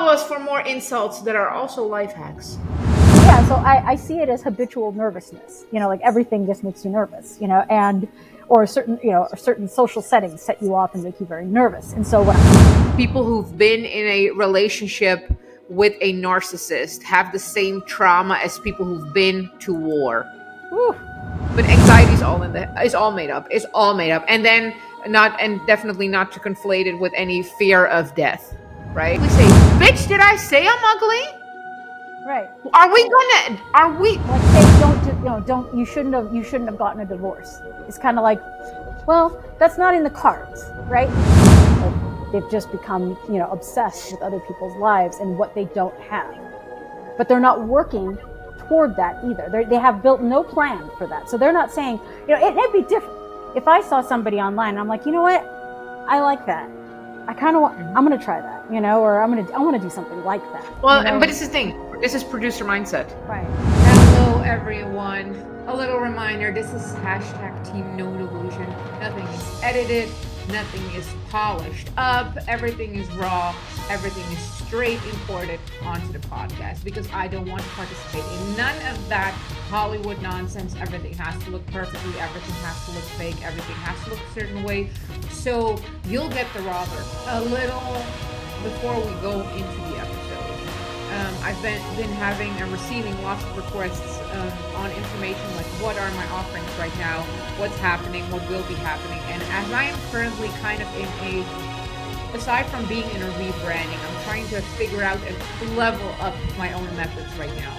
Follow us for more insults that are also life hacks. Yeah, so I see it as habitual nervousness. Like everything just makes you nervous. Or certain social settings set you off and make you very nervous. And so people who've been in a relationship with a narcissist have the same trauma as people who've been to war. Whew. But anxiety is all made up. It's all made up. And then definitely not to conflate it with any fear of death, right? We say, bitch, did I say I'm ugly? Right. Hey, you shouldn't have gotten a divorce. It's kind of like, well, that's not in the cards, right? They've just become, obsessed with other people's lives and what they don't have. But they're not working toward that either. They have built no plan for that. So they're not saying, it'd be different. If I saw somebody online and I'm like, you know what? I like that. I kind of want, I'm going to try that, or I want to do something like that. Well, but it's the thing. This is producer mindset. Right. Hello, everyone. A little reminder, this is #Team No Delusion. Nothing is edited. Nothing is polished up. Everything is raw. Everything is straight imported onto the podcast because I don't want to participate in none of that Hollywood nonsense. Everything has to look perfectly. Everything has to look fake. Everything has to look a certain way. So you'll get the raw a little before we go into the episode. I've been having and receiving lots of requests on information like what are my offerings right now, what's happening, what will be happening. And as I am currently kind of aside from being in a rebranding, I'm trying to figure out and level up my own methods right now.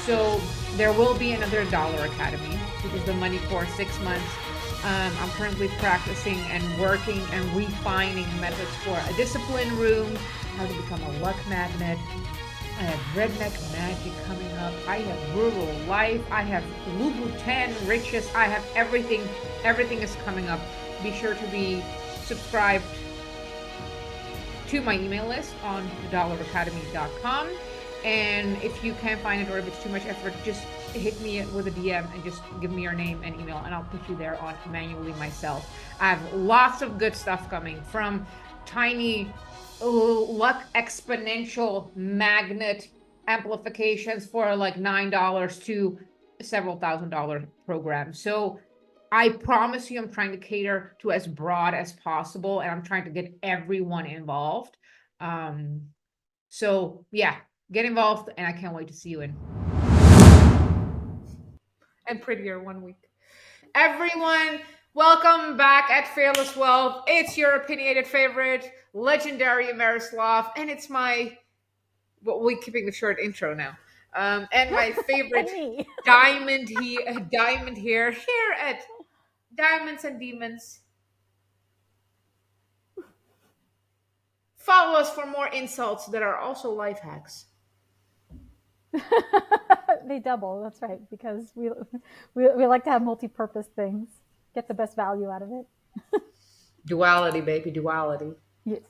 So there will be another Dollar Academy, which is the money for 6 months. I'm currently practicing and working and refining methods for a discipline room, how to become a luck magnet. I have redneck magic coming up. I have rural life. I have Louboutin riches. I have everything. Everything is coming up. Be sure to be subscribed to my email list on thedollaracademy.com. And if you can't find it or if it's too much effort, just hit me with a DM and just give me your name and email and I'll put you there on manually myself. I have lots of good stuff coming from tiny luck exponential magnet amplifications for like $9 to several $1,000 programs. So I promise you I'm trying to cater to as broad as possible and I'm trying to get everyone involved. So yeah, get involved and I can't wait to see you in and prettier 1 week. Everyone, welcome back at Fearless Wealth. It's your opinionated favorite, legendary Miroslav, and it's my, well, we're keeping the short intro now. And my favorite diamond here at Diamonds and Demons. Follow us for more insults that are also life hacks. They double, that's right, because we like to have multi-purpose things, get the best value out of it. Duality, baby, duality. Yes.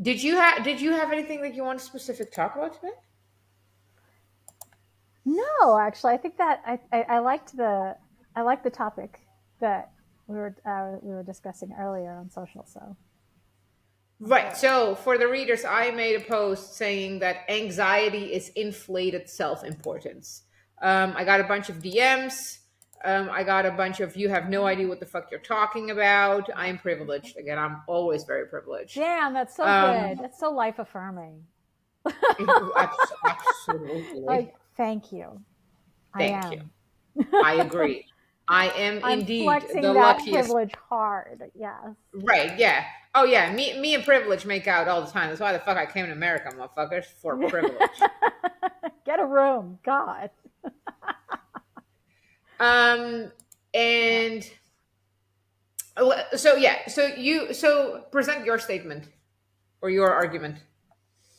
Did you have anything that you want to specific talk about today? No, actually, I think that I liked the topic that we were discussing earlier on social. So right. So for the readers, I made a post saying that anxiety is inflated self-importance. I got a bunch of DMs. I got a bunch of, you have no idea what the fuck you're talking about. I'm privileged. Again, I'm always very privileged. Damn, that's so good. That's so life affirming. Absolutely. Like, thank you. Thank you. I agree. I am indeed flexing the that luckiest. Privilege hard. Yes. Right. Yeah. Oh yeah. Me and privilege make out all the time. That's why the fuck I came to America, motherfuckers, for privilege. Get a room, God. And so present your statement or your argument.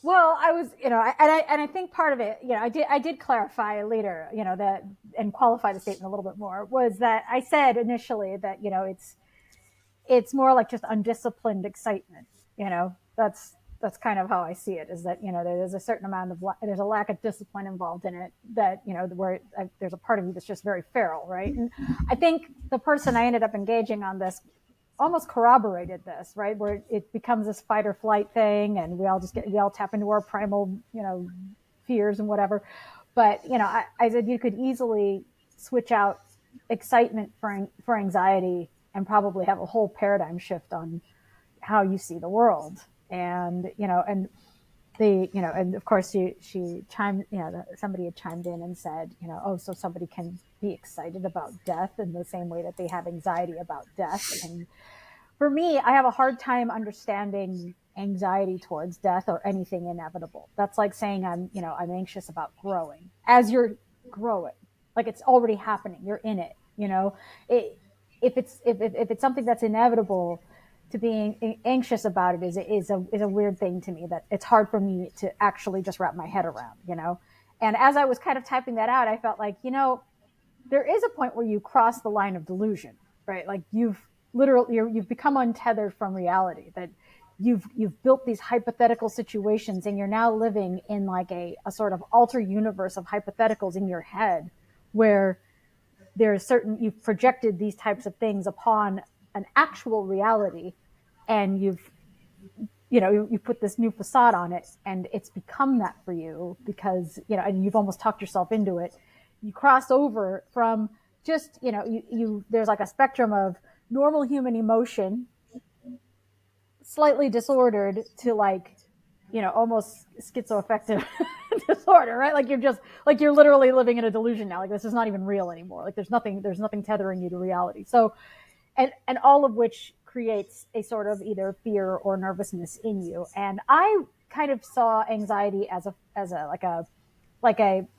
Well, I was, and I think part of it, I did clarify later, that and qualify the statement a little bit more, was that I said initially that, it's more like just undisciplined excitement. That's kind of how I see it, is that, there's a certain amount of, there's a lack of discipline involved in it, that, where there's a part of you that's just very feral. Right. And I think the person I ended up engaging on this almost corroborated this, right? Where it becomes this fight or flight thing, and we all tap into our primal, fears and whatever. But I said you could easily switch out excitement for anxiety and probably have a whole paradigm shift on how you see the world. And and of course she chimed, somebody had chimed in and said, oh, so somebody can be excited about death in the same way that they have anxiety about death. And for me, I have a hard time understanding anxiety towards death or anything inevitable. That's like saying I'm anxious about growing. As you're growing, like it's already happening, you're in it. It, if it's something that's inevitable, to being anxious about it is a weird thing to me that it's hard for me to actually just wrap my head around. And as I was kind of typing that out, I felt like, there is a point where you cross the line of delusion, right? Like you've become untethered from reality, that you've built these hypothetical situations, and you're now living in like a sort of alter universe of hypotheticals in your head, where you've projected these types of things upon an actual reality, and you put this new facade on it, and it's become that for you because and you've almost talked yourself into it. You cross over from just there's like a spectrum of normal human emotion, slightly disordered, to like almost schizoaffective disorder, right? Like you're literally living in a delusion now. Like this is not even real anymore. Like there's nothing tethering you to reality. So and all of which creates a sort of either fear or nervousness in you. And I kind of saw anxiety as a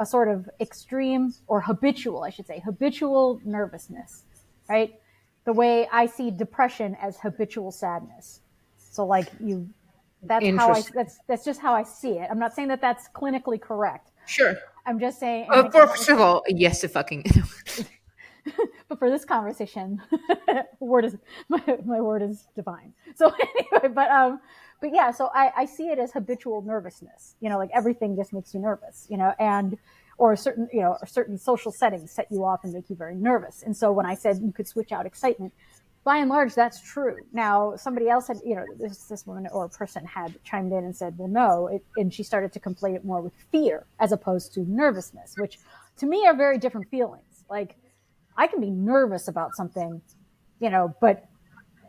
sort of extreme, or habitual, I should say, habitual nervousness, right? The way I see depression as habitual sadness. So like Interesting. that's just how I see it. I'm not saying that that's clinically correct. Sure. I'm just saying, First of all, yes, the fucking. but for this conversation, word is my word is divine. So anyway, but yeah, so I see it as habitual nervousness. Like everything just makes you nervous. And or certain social settings set you off and make you very nervous. And so when I said you could switch out excitement, by and large, that's true. Now, somebody else had, this woman or person had chimed in and said, well, no, and she started to conflate it more with fear as opposed to nervousness, which to me are very different feelings. Like, I can be nervous about something, but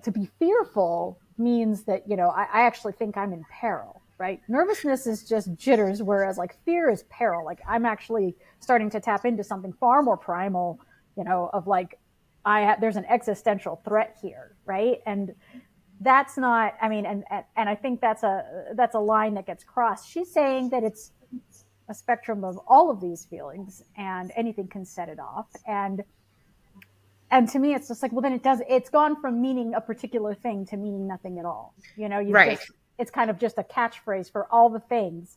to be fearful means that, I actually think I'm in peril, right? Nervousness is just jitters, whereas like fear is peril. Like I'm actually starting to tap into something far more primal, of like, there's an existential threat here, right? And that's not, I mean, and I think that's a line that gets crossed. She's saying that it's a spectrum of all of these feelings, and anything can set it off. And to me, it's just like, well, then it's gone from meaning a particular thing to meaning nothing at all. Right. It's kind of just a catchphrase for all the things.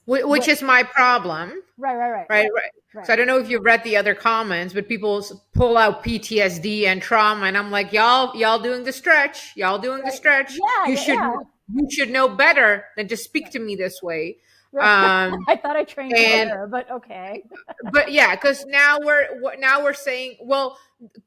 Which is my problem. Right, right, right, Right, right. So I right. don't know if you've read the other comments, but people pull out PTSD and trauma, and I'm like, y'all doing the stretch. Y'all doing the Right. stretch. Yeah, You yeah, should yeah. you should know better than to speak Right, to me this way. right. Um, I thought I trained you and better, but okay. but yeah, because now we're saying, well,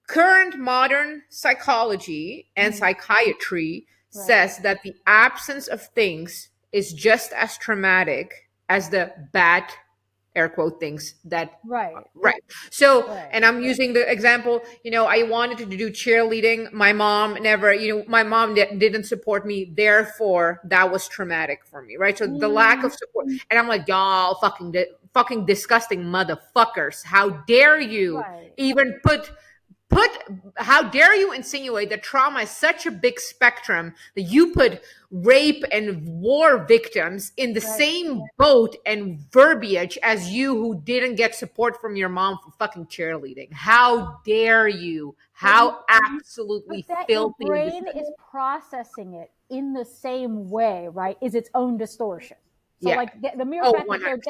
current modern psychology and Mhm. psychiatry Right, says that the absence of things is just as traumatic as the bad, air quote, things that right, right. So, right. and I'm using the example, I wanted to do cheerleading. My mom never, my mom didn't support me. Therefore, that was traumatic for me, right? So the lack Mm, of support, and I'm like, y'all fucking disgusting motherfuckers. How dare you right, even put how dare you insinuate that trauma is such a big spectrum that you put rape and war victims in the right. same boat and verbiage as you who didn't get support from your mom for fucking cheerleading? How dare you? But you, How absolutely but that your filthy and brain is processing it in the same way, right, is its own distortion. So yeah. like the mere Oh, fact that 100.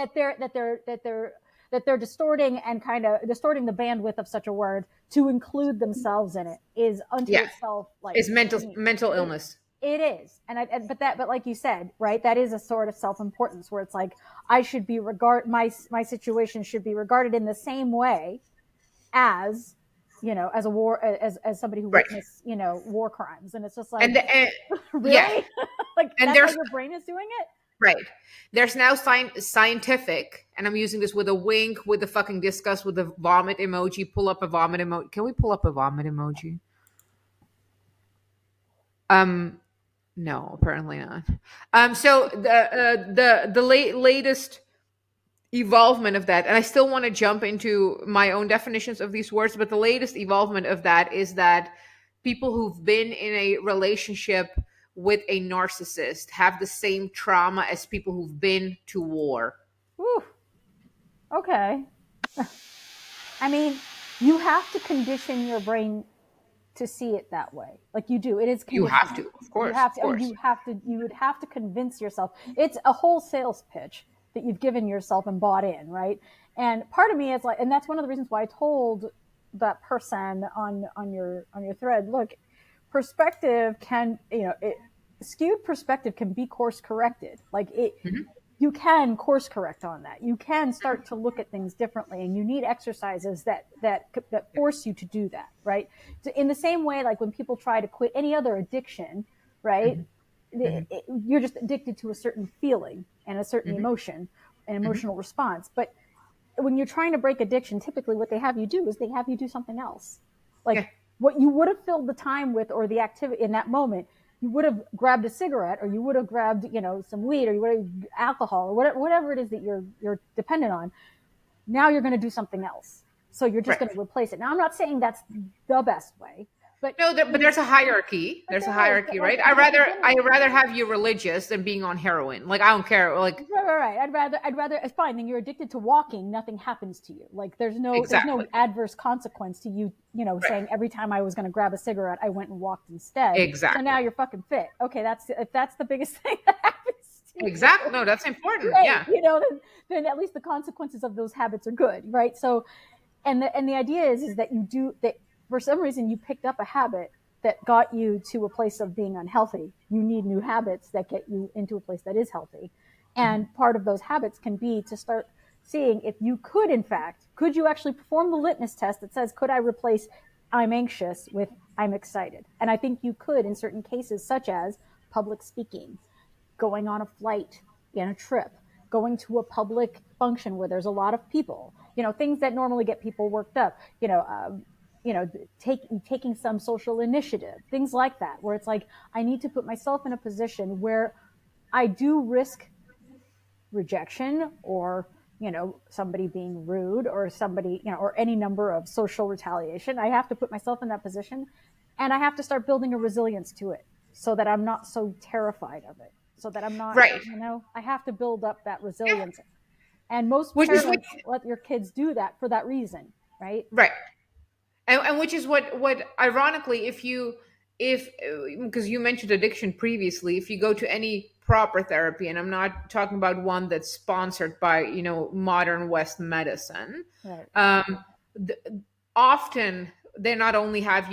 they're distorting and kind of distorting the bandwidth of such a word to include themselves in it is unto Yeah. itself, like, It's mental to me, mental it, illness. it is. But like you said, right, that is a sort of self-importance where it's like I should be my situation should be regarded in the same way as as a war, as somebody who Right. witnessed, war crimes. And it's just like, And yeah, really? Like, and that's how there's your brain is doing it? right. There's now scientific, and I'm using this with a wink, with the fucking disgust, with the vomit emoji. Pull up a vomit emoji. Can we pull up a vomit emoji? Um, no, apparently not. So the latest evolvement of that, and I still want to jump into my own definitions of these words, but the latest evolvement of that is that people who've been in a relationship with a narcissist have the same trauma as people who've been to war. Whew, okay. I mean, you have to condition your brain to see it that way. Like, you do. It is You have conditioning. to, of You course, have of to, or course. you would have to convince yourself. It's a whole sales pitch that you've given yourself and bought in, right? And part of me is like, and that's one of the reasons why I told that person on your thread, look, perspective can, skewed perspective can be course corrected. Like, Mhm. you can course correct on that. You can start to look at things differently, and you need exercises that force you to do that, right? So in the same way, like when people try to quit any other addiction, right? Mhm. Mhm. You're just addicted to a certain feeling and a certain Mhm. emotion, an Mhm. emotional response. But when you're trying to break addiction, typically what they have you do is they have you do something else. Yeah. Like, what you would have filled the time with, or the activity in that moment, you would have grabbed a cigarette, or you would have grabbed, some weed, or you would have alcohol, or whatever it is that you're dependent on. Now you're going to do something else. So you're just Right. going to replace it. Now, I'm not saying that's the best way, but No, but in, there's a hierarchy. but There's a there is, but hierarchy, like right? at the I beginning. rather have you religious than being on heroin. Like I don't care. Like Right. I'd rather. It's fine. Then you're addicted to walking. Nothing happens to you. Like, there's no exactly. adverse consequence to you. Right. Saying every time I was going to grab a cigarette, I went and walked instead. So now Exactly. you're fucking fit. Okay, if that's the biggest thing that happens to Exactly. you, No, that's important. great. Yeah. Then at least the consequences of those habits are good, right? So, and the idea is that you do that for some reason you picked up a habit that got you to a place of being unhealthy. You need new habits that get you into a place that is healthy. Mhm. And part of those habits can be to start seeing if you could, in fact, could you actually perform the litmus test that says, could I replace I'm anxious with I'm excited? And I think you could in certain cases, such as public speaking, going on a flight, in a trip, going to a public function where there's a lot of people, things that normally get people worked up, you know, taking some social initiative, things like that, where it's like, I need to put myself in a position where I do risk rejection, or somebody being rude, or somebody, or any number of social retaliation. I have to put myself in that position, and I have to start building a resilience to it, so that I'm not so terrified of it, so that I'm not, Right. I have to build up that Yeah. resilience. And most Which is what. parents let your kids do that for that reason, right? Right. And which is what ironically, if because you mentioned addiction previously, if you go to any proper therapy, and I'm not talking about one that's sponsored by modern West medicine, Right. um th- often they not only have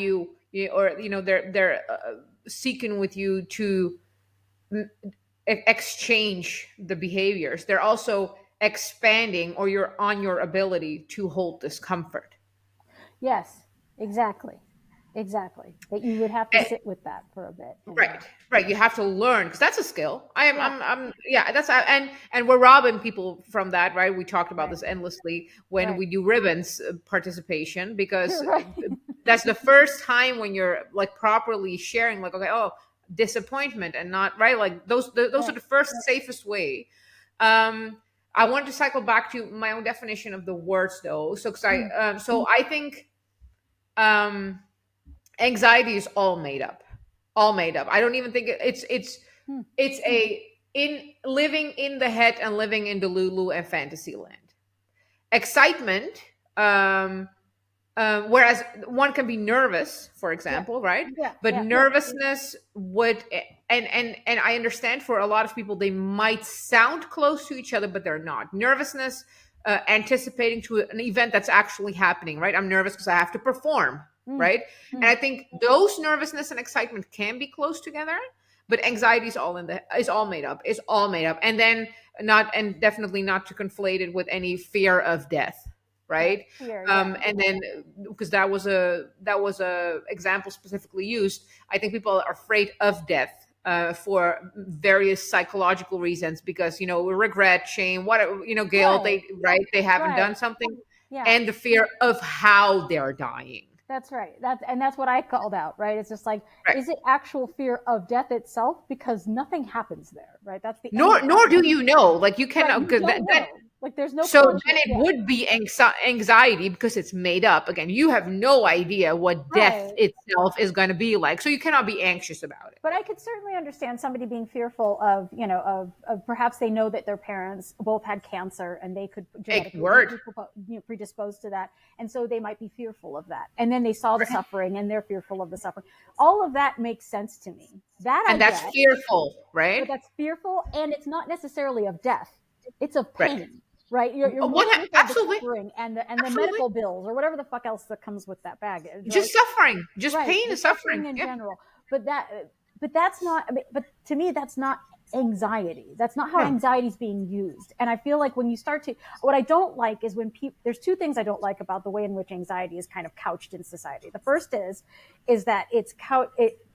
or they're seeking with you to exchange the behaviors. They're also expanding, or you're on your ability to hold discomfort. Yes, exactly. Exactly. That you would have to sit with that for a bit. And Right, right. You have to learn, because that's a skill. yeah, Yeah. And we're robbing people from that, right? We talked about right, this endlessly when right. we do ribbons participation, because You're right. that's the first time when you're like properly sharing, like, okay, oh, disappointment, and not right, like those are Right. the first safest way. Um, I wanted to cycle back to my own definition of the words, though, Mm. so I think um anxiety is all made up. I don't even think Mm. it's a in living in the head and living in the Lulu and fantasy land. Excitement, whereas one can be nervous, for Yeah. example, right? Yeah. But Yeah. nervousness would, and I understand for a lot of people they might sound close to each other, but they're not. Nervousness, anticipating to an event that's actually happening, right? I'm nervous because I have to perform, Mm. right? And Mm. I think those nervousness and excitement can be close together, but anxiety is all made up. Is all made up, and then not, and definitely not to conflate it with any fear of death. Right. right? Fear. Yeah. And then because that was a example specifically used, I think people are afraid of death for various psychological reasons, because regret, shame, what guilt, Right. they haven't Right. done something, Yeah. and the fear of how they're dying. That's right. That's what I called out, right? It's just like, Right. is it actual fear of death itself? Because nothing happens there, right? That's the end Nor of that. nor do you know, like you Right. cannot, You don't know. Like there's no so conscious. then it Yeah. would be anxiety, because it's made up. Again, you have no idea what death Right. itself is going to be like, so you cannot be anxious about it. But I could certainly understand somebody being fearful of, of perhaps they know that their parents both had cancer and they could genetically Word. be predisposed to that. And so they might be fearful of that. And then they saw the suffering and they're fearful of the suffering. All of that makes sense to me. That I And that's get, fearful, but right? that's fearful. And it's not necessarily of death. It's of Right. pain, right? You're more One, fearful of the absolutely. suffering and the Absolutely. medical bills or whatever the fuck else that comes with that baggage, right? Just suffering, just Right, pain the and suffering. suffering in Yeah. general. But that's not. I mean, but to me, that's not anxiety. That's not how No. anxiety is being used. And I feel like when you start to, what I don't like is when people. There's two things I don't like about the way in which anxiety is kind of couched in society. The first is that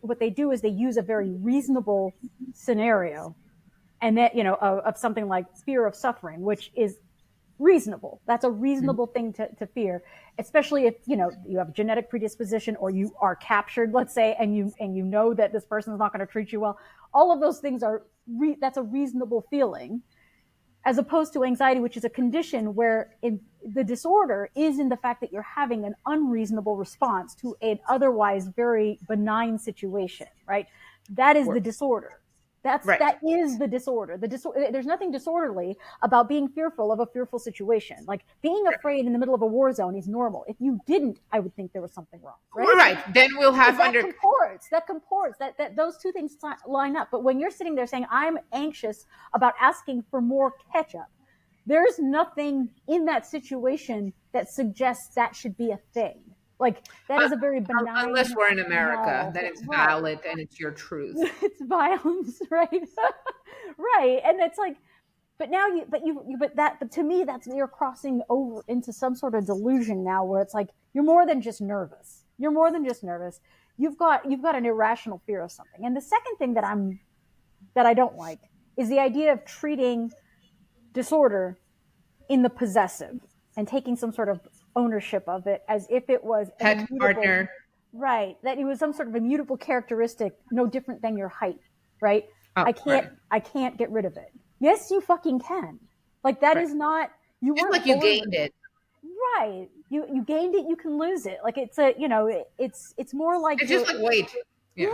what they do is they use a very reasonable scenario, and that of something like fear of suffering, which is reasonable. That's a reasonable thing to fear, especially if you have a genetic predisposition or you are captured, let's say, and you know that this person is not going to treat you well. All of those things that's a reasonable feeling, as opposed to anxiety, which is a condition where the disorder is in the fact that you're having an unreasonable response to an otherwise very benign situation, right? That is the disorder. Right. That is the disorder. There's nothing disorderly about being fearful of a fearful situation. Like being afraid in the middle of a war zone is normal. If you didn't, I would think there was something wrong, right? Right. Then we'll have That comports. That those two things line up. But when you're sitting there saying, I'm anxious about asking for more ketchup, there's nothing in that situation that suggests that should be a thing. Like that is a very benign. Unless we're in America, no, then it's right. valid and it's your truth. It's violence, right? Right. And it's like, but to me, that's, you're crossing over into some sort of delusion now where it's like, you're more than just nervous. You're more than just nervous. You've got an irrational fear of something. And the second thing that I don't like is the idea of treating disorder in the possessive and taking some sort of ownership of it as if it was Pet partner. Right. That it was some sort of immutable characteristic, no different than your height, right? Oh, I can't get rid of it. Yes, you fucking can. Like that is not, you Just weren't like you born gained it. Right. You gained it, you can lose it. Like it's it's more like It's just like weight. Yeah.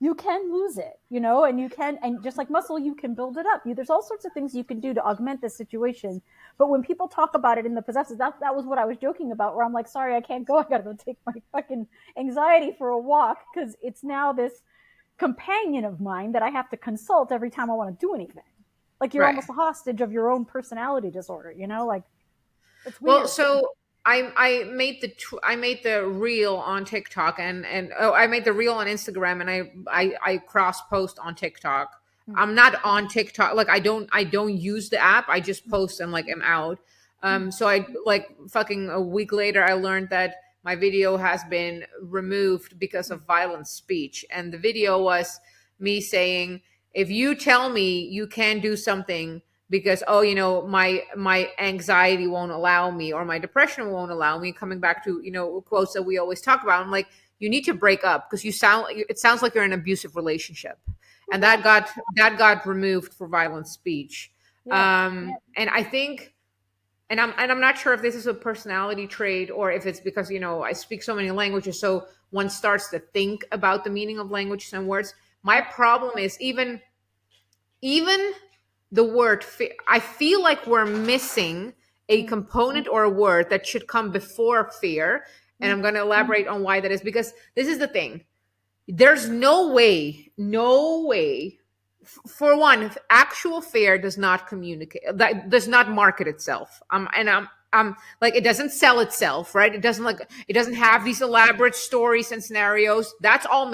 You can lose it, and you can, and just like muscle, you can build it up. There's all sorts of things you can do to augment this situation. But when people talk about it in the possessive, that was what I was joking about, where I'm like, sorry, I can't go. I got to go take my fucking anxiety for a walk because it's now this companion of mine that I have to consult every time I want to do anything. Like you're almost a hostage of your own personality disorder, like it's weird. Well, so I made the reel on TikTok and I made the reel on Instagram, and I cross post on TikTok. I'm not on TikTok. Like I don't use the app. I just post and like am out. So I like fucking a week later I learned that my video has been removed because of violent speech, and the video was me saying, if you tell me you can do something because my anxiety won't allow me, or my depression won't allow me, coming back to quotes that we always talk about, I'm like, you need to break up because it sounds like you're in an abusive relationship, and that got removed for violent speech. And I think, and I'm not sure if this is a personality trait or if it's because I speak so many languages, so one starts to think about the meaning of languages and words. My problem is even the word fear. I feel like we're missing a component or a word that should come before fear. And I'm going to elaborate on why that is, because this is the thing. There's no way, for one, actual fear does not communicate, that does not market itself. I'm like, it doesn't sell itself, right? It doesn't have these elaborate stories and scenarios. That's all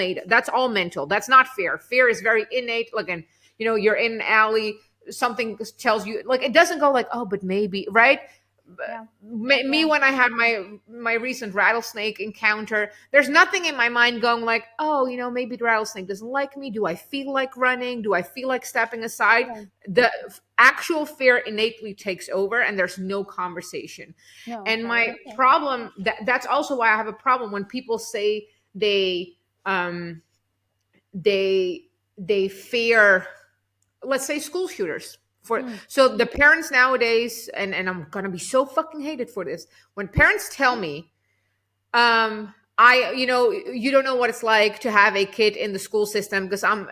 mental. That's not fear. Fear is very innate. Like, and you're in an alley, something tells you, like, it doesn't go like, oh, but maybe, right? Yeah. Me, Yeah. when I had my recent rattlesnake encounter, there's nothing in my mind going like, oh, maybe the rattlesnake doesn't like me. Do I feel like running? Do I feel like stepping aside? Yeah. The actual fear innately takes over, and there's no conversation. No. And Right. my Okay. problem, that's also why I have a problem when people say um they they fear, let's say, school shooters. For Mm. so the parents nowadays, and I'm gonna be so fucking hated for this, when parents tell me, you don't know what it's like to have a kid in the school system, because I'm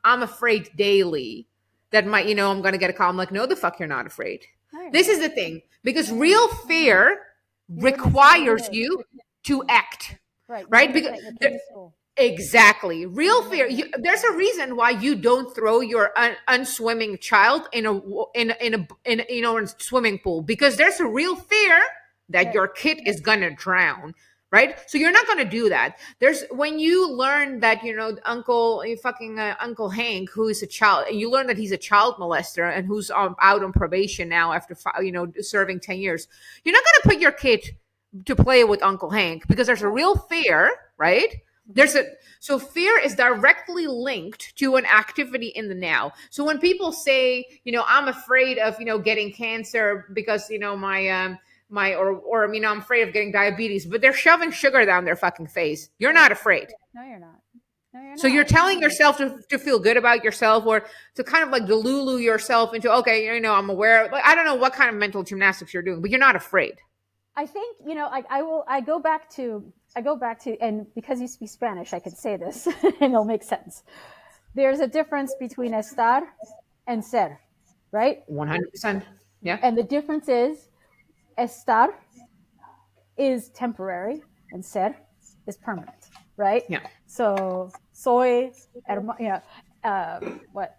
afraid daily that I'm gonna get a call. I'm like, no, the fuck, you're not afraid. No, you're This not. is the thing, because No, you're real not. fear You wouldn't have sent your requires kid. you to act, Right. You right? wouldn't have Because sent your kid to school. exactly, real No. No. fear. No. There's a reason why you don't throw your unswimming child in a swimming pool, because there's a real fear that Right. your kid is gonna drown, right? So you're not gonna do that. There's when you learn that Uncle Hank, who is a child, and you learn that he's a child molester and who's out on probation now after serving 10 years. You're not gonna put your kid to play with Uncle Hank, because there's a Right. real fear, right? Mhm. There's a So fear is directly linked to an activity in the now. So when people say, I'm afraid of, getting cancer because, my or I'm afraid of getting diabetes, but they're shoving sugar down their fucking face. You're Right. not afraid. No, you're not. No, you're So you're not. telling yourself to feel good about yourself, or to kind of like delulu yourself into, okay, I'm aware. Like, I don't know what kind of mental gymnastics you're doing, but you're not afraid. I think I will. I go back to, and because you speak Spanish, I can say this, and it'll make sense. There's a difference between estar and ser, right? 100%. Yeah. And the difference is estar is temporary and ser is permanent, right? Yeah. So soy, what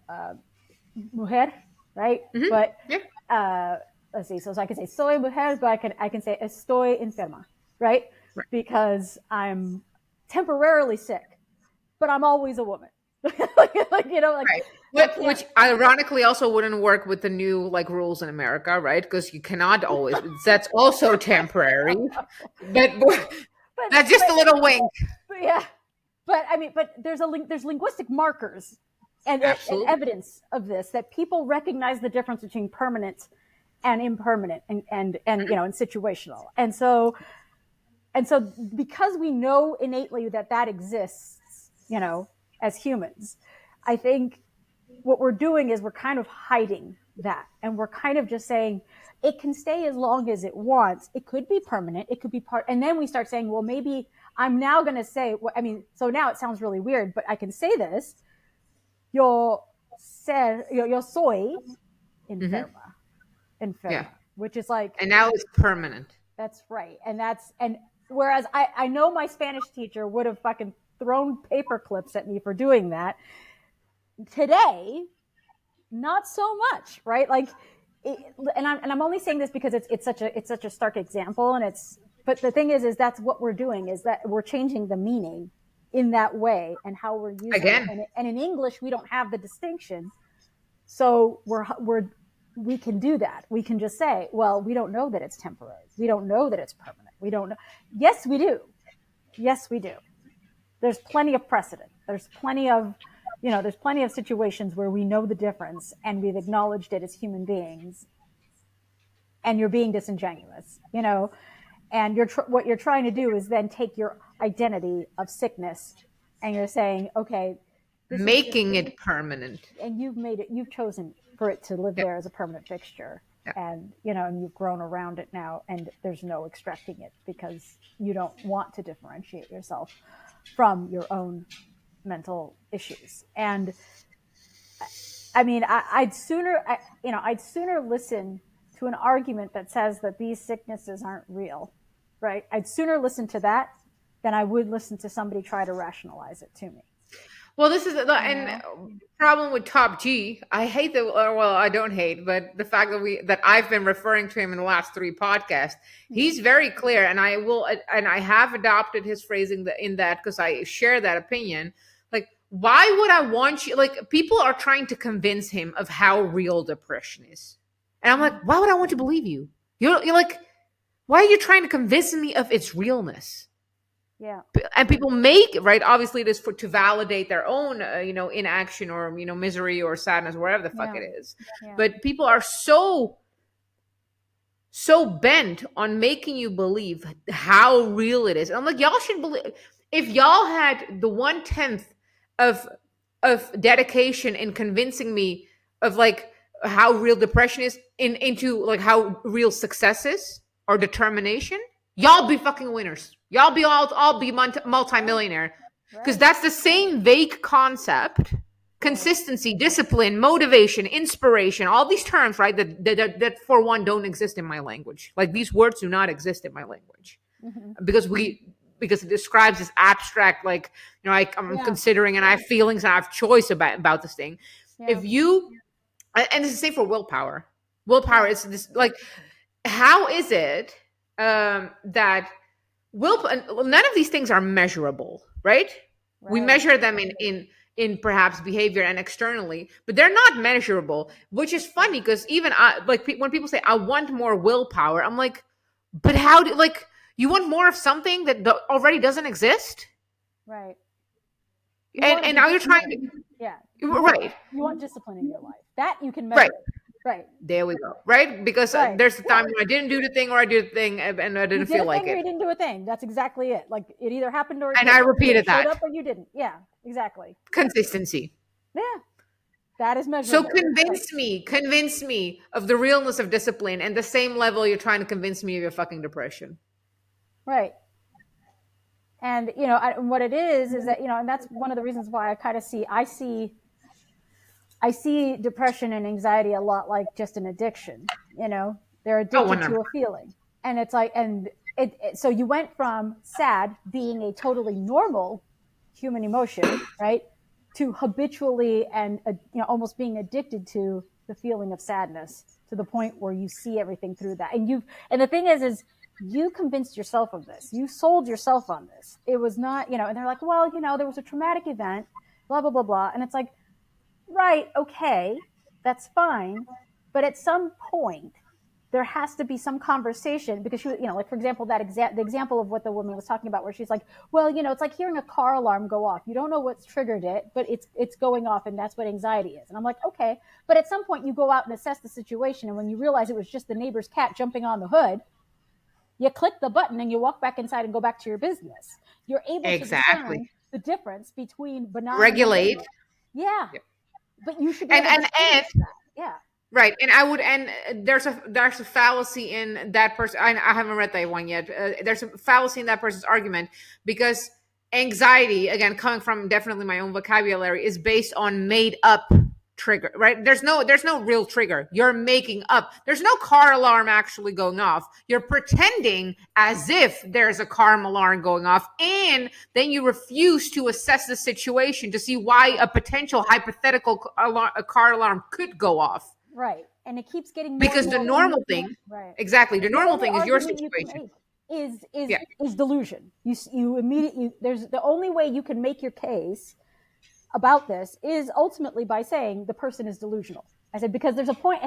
mujer, right? Hmm. But Yeah. let's see. So I can say soy mujer, but I can say estoy enferma, right? Right. Because I'm temporarily sick, but I'm always a woman. like Right. I can't. Which ironically also wouldn't work with the new rules in America, right? Because you cannot always. That's also temporary. But But that's just a little wink. but yeah, but I mean, but there's linguistic markers and Absolutely. evidence of this, that people recognize the difference between permanent and impermanent and and situational. And so because we know innately that exists, as humans, I think what we're doing is we're kind of hiding that, and we're kind of just saying it can stay as long as it wants. It could be permanent. It could be part. And then we start saying, well, maybe I'm now going to say, so now it sounds really weird, but I can say this. Yo soy Hmm. enferma, Yeah. which is like, And now it's permanent. that's right. And whereas I know my Spanish teacher would have fucking thrown paper clips at me for doing that. Today, not so much, right? Like, and I'm only saying this because it's such a stark example, but the thing is that's what we're doing, is that we're changing the meaning in that way and how we're using it. Again. And in English, we don't have the distinction, so we can do that. We can just say, well, we don't know that it's temporary. We don't know that it's permanent. We don't know. Yes, we do. Yes, we do. There's plenty of precedent. There's plenty of situations where we know the difference and we've acknowledged it as human beings, and you're being disingenuous, and what you're trying to do is then take your identity of sickness and you're saying, okay, this is just, Making it permanent. and you've chosen for it to live Yeah. there as a permanent fixture. Yeah. And you've grown around it now, and there's no extracting it because you don't want to differentiate yourself from your own mental issues. And I mean, I'd sooner listen to an argument that says that these sicknesses aren't real, right? I'd sooner listen to that than I would listen to somebody try to rationalize it to me. Well, this is and problem with Top G. I hate that. Well, I don't hate, but the fact that I've been referring to him in the last 3 podcasts. He's very clear, and I have adopted his phrasing in that, because I share that opinion. Like, why would I want you? Like, people are trying to convince him of how real depression is, and I'm like, why would I want to believe you? You're like, why are you trying to convince me of its realness? Yeah. And people make, right, obviously it is for to validate their own inaction, or misery or sadness, whatever the fuck Yeah. it is. Yeah. But people are so bent on making you believe how real it is. And I'm like, y'all should believe. If y'all had the 1/10 of dedication in convincing me of like how real depression is, into like how real success is, or determination, y'all be fucking winners. Y'all be all be Right. multimillionaire. Because Right. that's the same vague concept: Right. consistency, discipline, motivation, inspiration, all these terms, right? That for one don't exist in my language. Like, these words do not exist in my language, Hmm. because it describes this abstract, like, I'm Yeah. considering, and I have feelings, and I have choice about this thing. Yeah. If you And it's the same for willpower. Willpower Yeah. is this, like, how is it that will none of these things are measurable, right? We Right. measure them in perhaps behavior and externally, but they're not measurable, which is funny, because even like, when people say I want more willpower, I'm like, but how do, like, you want more of something that already doesn't exist? Right. You and want to and be now you're trying disciplined. Yeah. to, right, You want discipline in your life. That you can right. measure. Right. There we go. Right? Because Right. there's the Yeah. time when I didn't do the thing, or I did the thing, and I You didn't did feel a like thing or it. you didn't do a thing. That's exactly it. Like it either happened or it And I didn't. You either repeated showed that. up or you didn't. Yeah. Exactly. Consistency. Yeah. That is So measurable. Right. convince me of the realness of discipline, and the same level you're trying to convince me of your fucking depression. Right. And what it is that and that's one of the reasons why I see depression and anxiety a lot like just an addiction. They're Oh, addicted to 100. a feeling, and it's like, and so you went from sad being a totally normal human emotion, right, to habitually and almost being addicted to the feeling of sadness, to the point where you see everything through that. And the thing is you convinced yourself of this. You sold yourself on this. It was not, and they're like, well, there was a traumatic event, blah blah blah blah, and it's like, right, okay, that's fine, but at some point there has to be some conversation, because like, for example, the example of what the woman was talking about, where she's like, well, it's like hearing a car alarm go off. You don't know what's triggered it, but it's going off, and that's what anxiety is. And I'm like, okay, but at some point you go out and assess the situation, and when you realize it was just the neighbor's cat jumping on the hood, you click the button and you walk back inside and go back to your business. You're able to Exactly. discern the difference between benign and Regulate. malignant. Yeah, Yep. but you should be And able to and distinguish that. Yeah. right. And I would and there's a fallacy in that person. I haven't read that one yet. There's a fallacy in that person's argument, because anxiety, again, coming from definitely my own vocabulary, is based on made up trigger, right? There's no real trigger. You're making up. There's no car alarm actually going off. You're pretending as if there's a car alarm going off, and then you refuse to assess the situation to see why a potential hypothetical a car alarm could go off. Right. And it keeps getting more and Because the more. normal thing, Right. exactly, the The normal only thing is your argument you can situation. make is is Yeah. is delusion. You immediately, there's the only way you can make your case about this is ultimately by saying the person is delusional. I said, because there's a point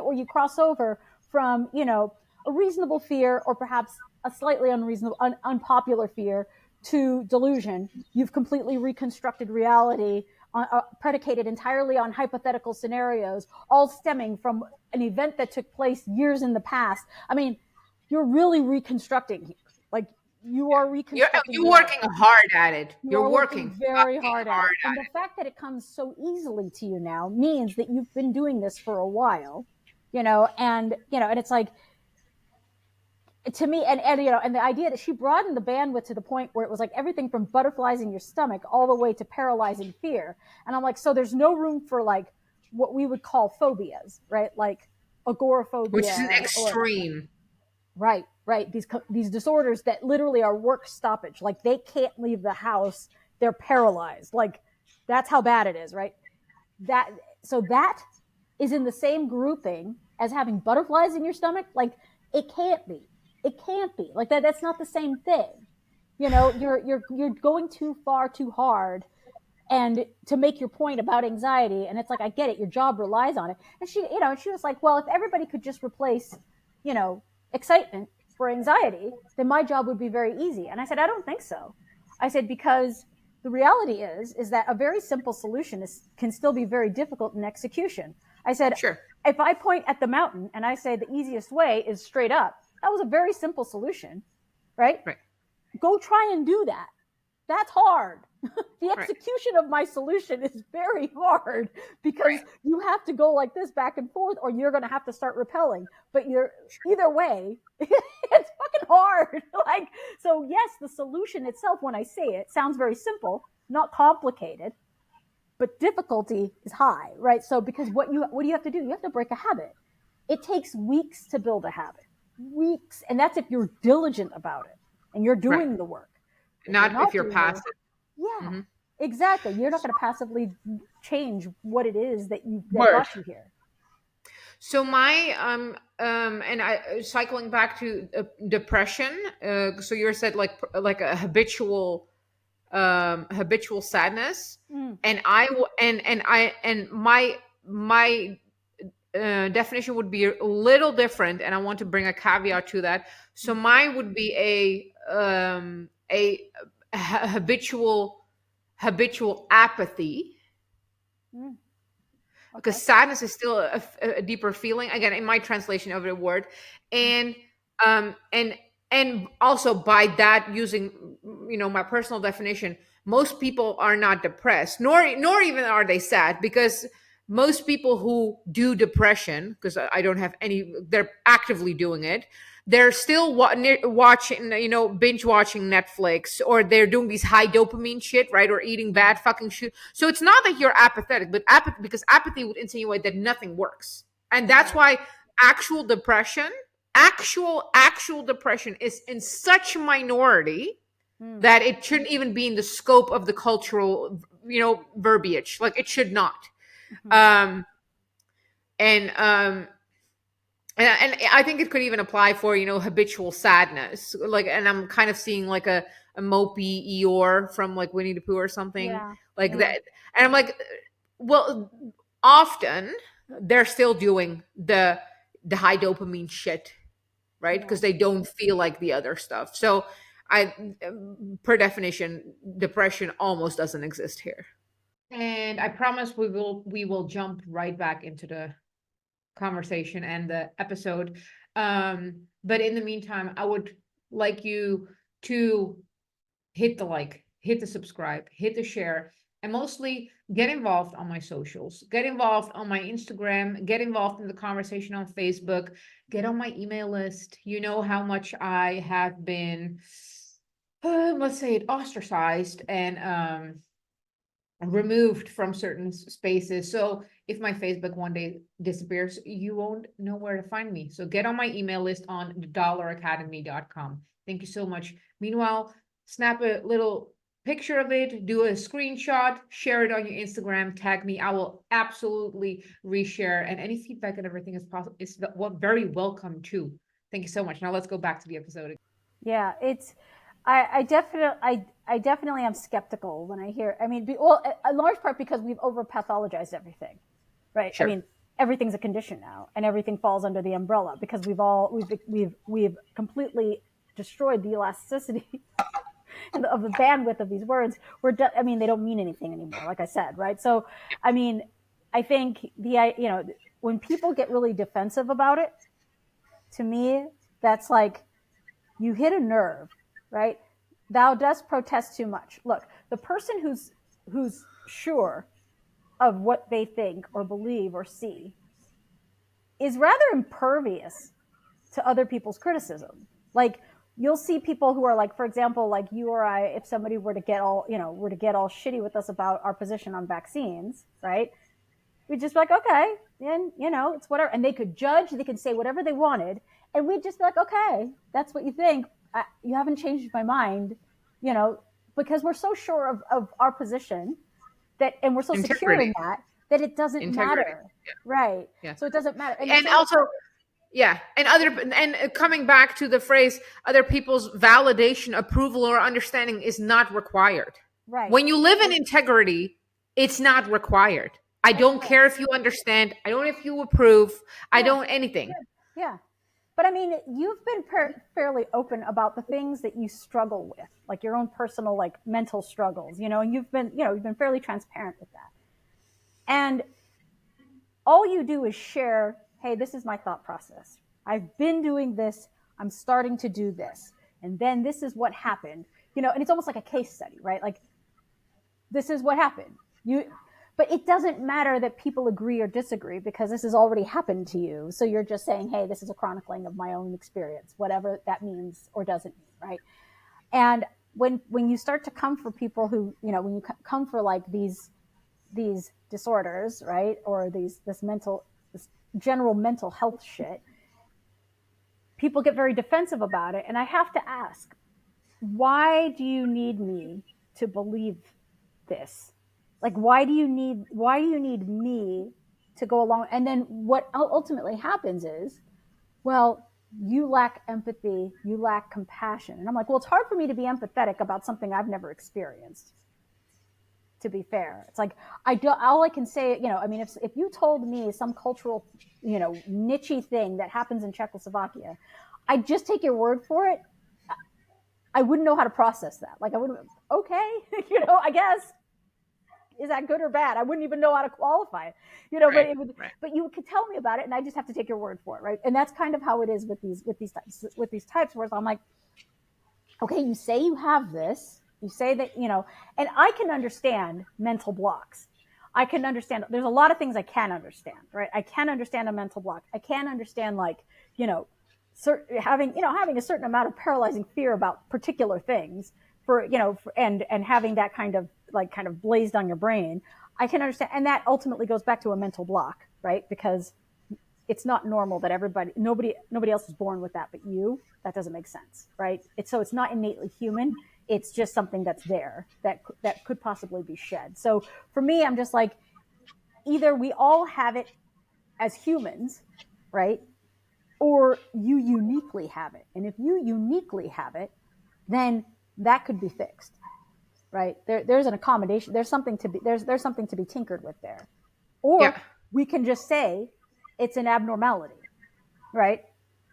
where you cross over from, a reasonable fear, or perhaps a slightly unreasonable, unpopular fear, to delusion. You've completely reconstructed reality, predicated entirely on hypothetical scenarios, all stemming from an event that took place years in the past. I mean, you're really reconstructing here. Like, you are You're reconstructing you're reality. working hard at it. You You're are working working very fucking hard at hard it. And at the it. fact that it comes so easily to you now means that you've been doing this for a while, and it's like, to me, and the idea that she broadened the bandwidth to the point where it was like everything from butterflies in your stomach all the way to paralyzing fear. And I'm like, so there's no room for like what we would call phobias, right? Like Which is an agoraphobia, or extreme. right, these disorders that literally are work stoppage. Like, they can't leave the house, they're paralyzed. Like, that's how bad it is, right? That So that is in the same grouping as having butterflies in your stomach. Like, it can't be. It can't be. Like, that's not the same thing. You're going too far too hard, and to make your point about anxiety. And it's like, I get it, your job relies on it. And she was like, well, if everybody could just replace excitement for anxiety, then my job would be very easy. And I said, I don't think so. I said, because the reality is that a very simple solution can still be very difficult in execution. I said, Sure. if I point at the mountain and I say the easiest way is straight up, that was a very simple solution, right? Right. Go try and do that. That's hard. The Right. execution of my solution is very hard because you have to go like this back and forth, or you're going to have to start repelling. But either way, it's fucking hard. So yes, the solution itself, when I say it, sounds very simple, not complicated, but difficulty is high, right? So because what do you have to do? You have to break a habit. It takes weeks to build a habit, weeks, and that's if you're diligent about it and you're doing Right. the work. Not if you're passive. Yeah, Mm-hmm. exactly. You're not going to passively change what it is that Word. got you here. So my and I cycling back to depression. So you said like a habitual sadness, Mm. and my definition would be a little different, and I want to bring a caveat to that. So mine would be habitual apathy, Mm. because Okay. sadness is still a deeper feeling, again in my translation of the word. Mm. And um and and also by that, using my personal definition, most people are not depressed, nor even are they sad, because most people who do depression, because I don't have any, they're actively doing it, they're still watching, binge watching Netflix, or they're doing these high dopamine shit, right, or eating bad fucking shit. So it's not that you're apathetic, but because apathy would insinuate that nothing works. And that's Right. why actual depression, actual depression is in such a minority Mm. that it shouldn't even be in the scope of the cultural, verbiage. Like, it should not. Mm-hmm. um and and I think it could even apply for habitual sadness. Like, and I'm kind of seeing like a mopey Eeyore from like Winnie the Pooh or something Yeah. like Yeah. that. And I'm like, well, often they're still doing the high dopamine shit, right? Yeah. Because they don't feel like the other stuff. So I, per definition, depression almost doesn't exist here. And I promise we will jump right back into the conversation and the episode. But in the meantime, I would like you to hit the like, hit the subscribe, hit the share, and mostly get involved on my socials. Get involved on my Instagram, get involved in the conversation on Facebook, get on my email list. You know how much I have been, let's say it, ostracized and removed from certain spaces. So if my Facebook one day disappears, you won't know where to find me. So get on my email list on thedollaracademy.com. Thank you so much. Meanwhile, snap a little picture of it, do a screenshot, share it on your Instagram, tag me. I will absolutely reshare, and any feedback and everything is possible is very welcome too. Thank you so much. Now let's go back to the episode. Yeah. I definitely am skeptical when I hear. I mean, well, a large part because we've over pathologized everything, right? I Sure. mean, everything's a condition now, and everything falls under the umbrella because we've completely destroyed the elasticity of the bandwidth of these words. I mean, they don't mean anything anymore, like I said, right? So, I mean, I think when people get really defensive about it, to me, that's like you hit a nerve, right? Thou dost protest too much. Look, the person who's sure of what they think or believe or see is rather impervious to other people's criticism. Like, you'll see people who are like, for example, like you or I, if somebody were to get all shitty with us about our position on vaccines, right? We'd just be like, okay, and it's whatever. And they could judge, they could say whatever they wanted, and we'd just be like, okay, that's what you think. You haven't changed my mind, you know, because we're so sure of our position and we're so secure Integrity. in that it doesn't Integrity. matter, right? Yeah. So it doesn't matter. And the And same, also, yeah, and coming back to the phrase, other people's validation, approval, or understanding is not required. right? When you live in integrity, it's not required. I That's don't right. care if you understand. I don't if you approve. I Yeah, don't anything. yeah. But I mean, you've been fairly open about the things that you struggle with, like your own personal, like mental struggles, and you've been fairly transparent with that. And all you do is share, hey, this is my thought process. I've been doing this. I'm starting to do this. And then this is what happened, and it's almost like a case study, right? Like, this is what happened. But it doesn't matter that people agree or disagree because this has already happened to you. So you're just saying, hey, this is a chronicling of my own experience, whatever that means or doesn't mean, right? And when you start to come for people who, when you come for like these disorders, right, or this general mental health shit, people get very defensive about it, and I have to ask, why do you need me to believe this? Like, why do you need me to go along? And then what ultimately happens is, well, you lack empathy, you lack compassion. And I'm like, well, it's hard for me to be empathetic about something I've never experienced, to be fair. It's like, all I can say, I mean, if you told me some cultural, niche thing that happens in Czechoslovakia, I'd just take your word for it. I wouldn't know how to process that. Like, I wouldn't, okay, I guess, is that good or bad? I wouldn't even know how to qualify it, Right, but it would, right. but you could tell me about it and I just have to take your word for it. Right. And that's kind of how it is with these types where I'm like, okay, you say you have this, you say that, and I can understand mental blocks. I can understand, there's a lot of things I can understand, right? I can understand a mental block. I can understand, like, having a certain amount of paralyzing fear about particular things and having that kind of blazed on your brain. I can understand. And that ultimately goes back to a mental block, right? Because it's not normal that nobody else is born with that but you. That doesn't make sense, right? It's not innately human. It's just something that's there that could possibly be shed. So for me, I'm just like, either we all have it as humans, right? Or you uniquely have it. And if you uniquely have it, then that could be fixed, right? There's an accommodation. There's something to be tinkered with there. Yeah. Or we can just say it's an abnormality, right?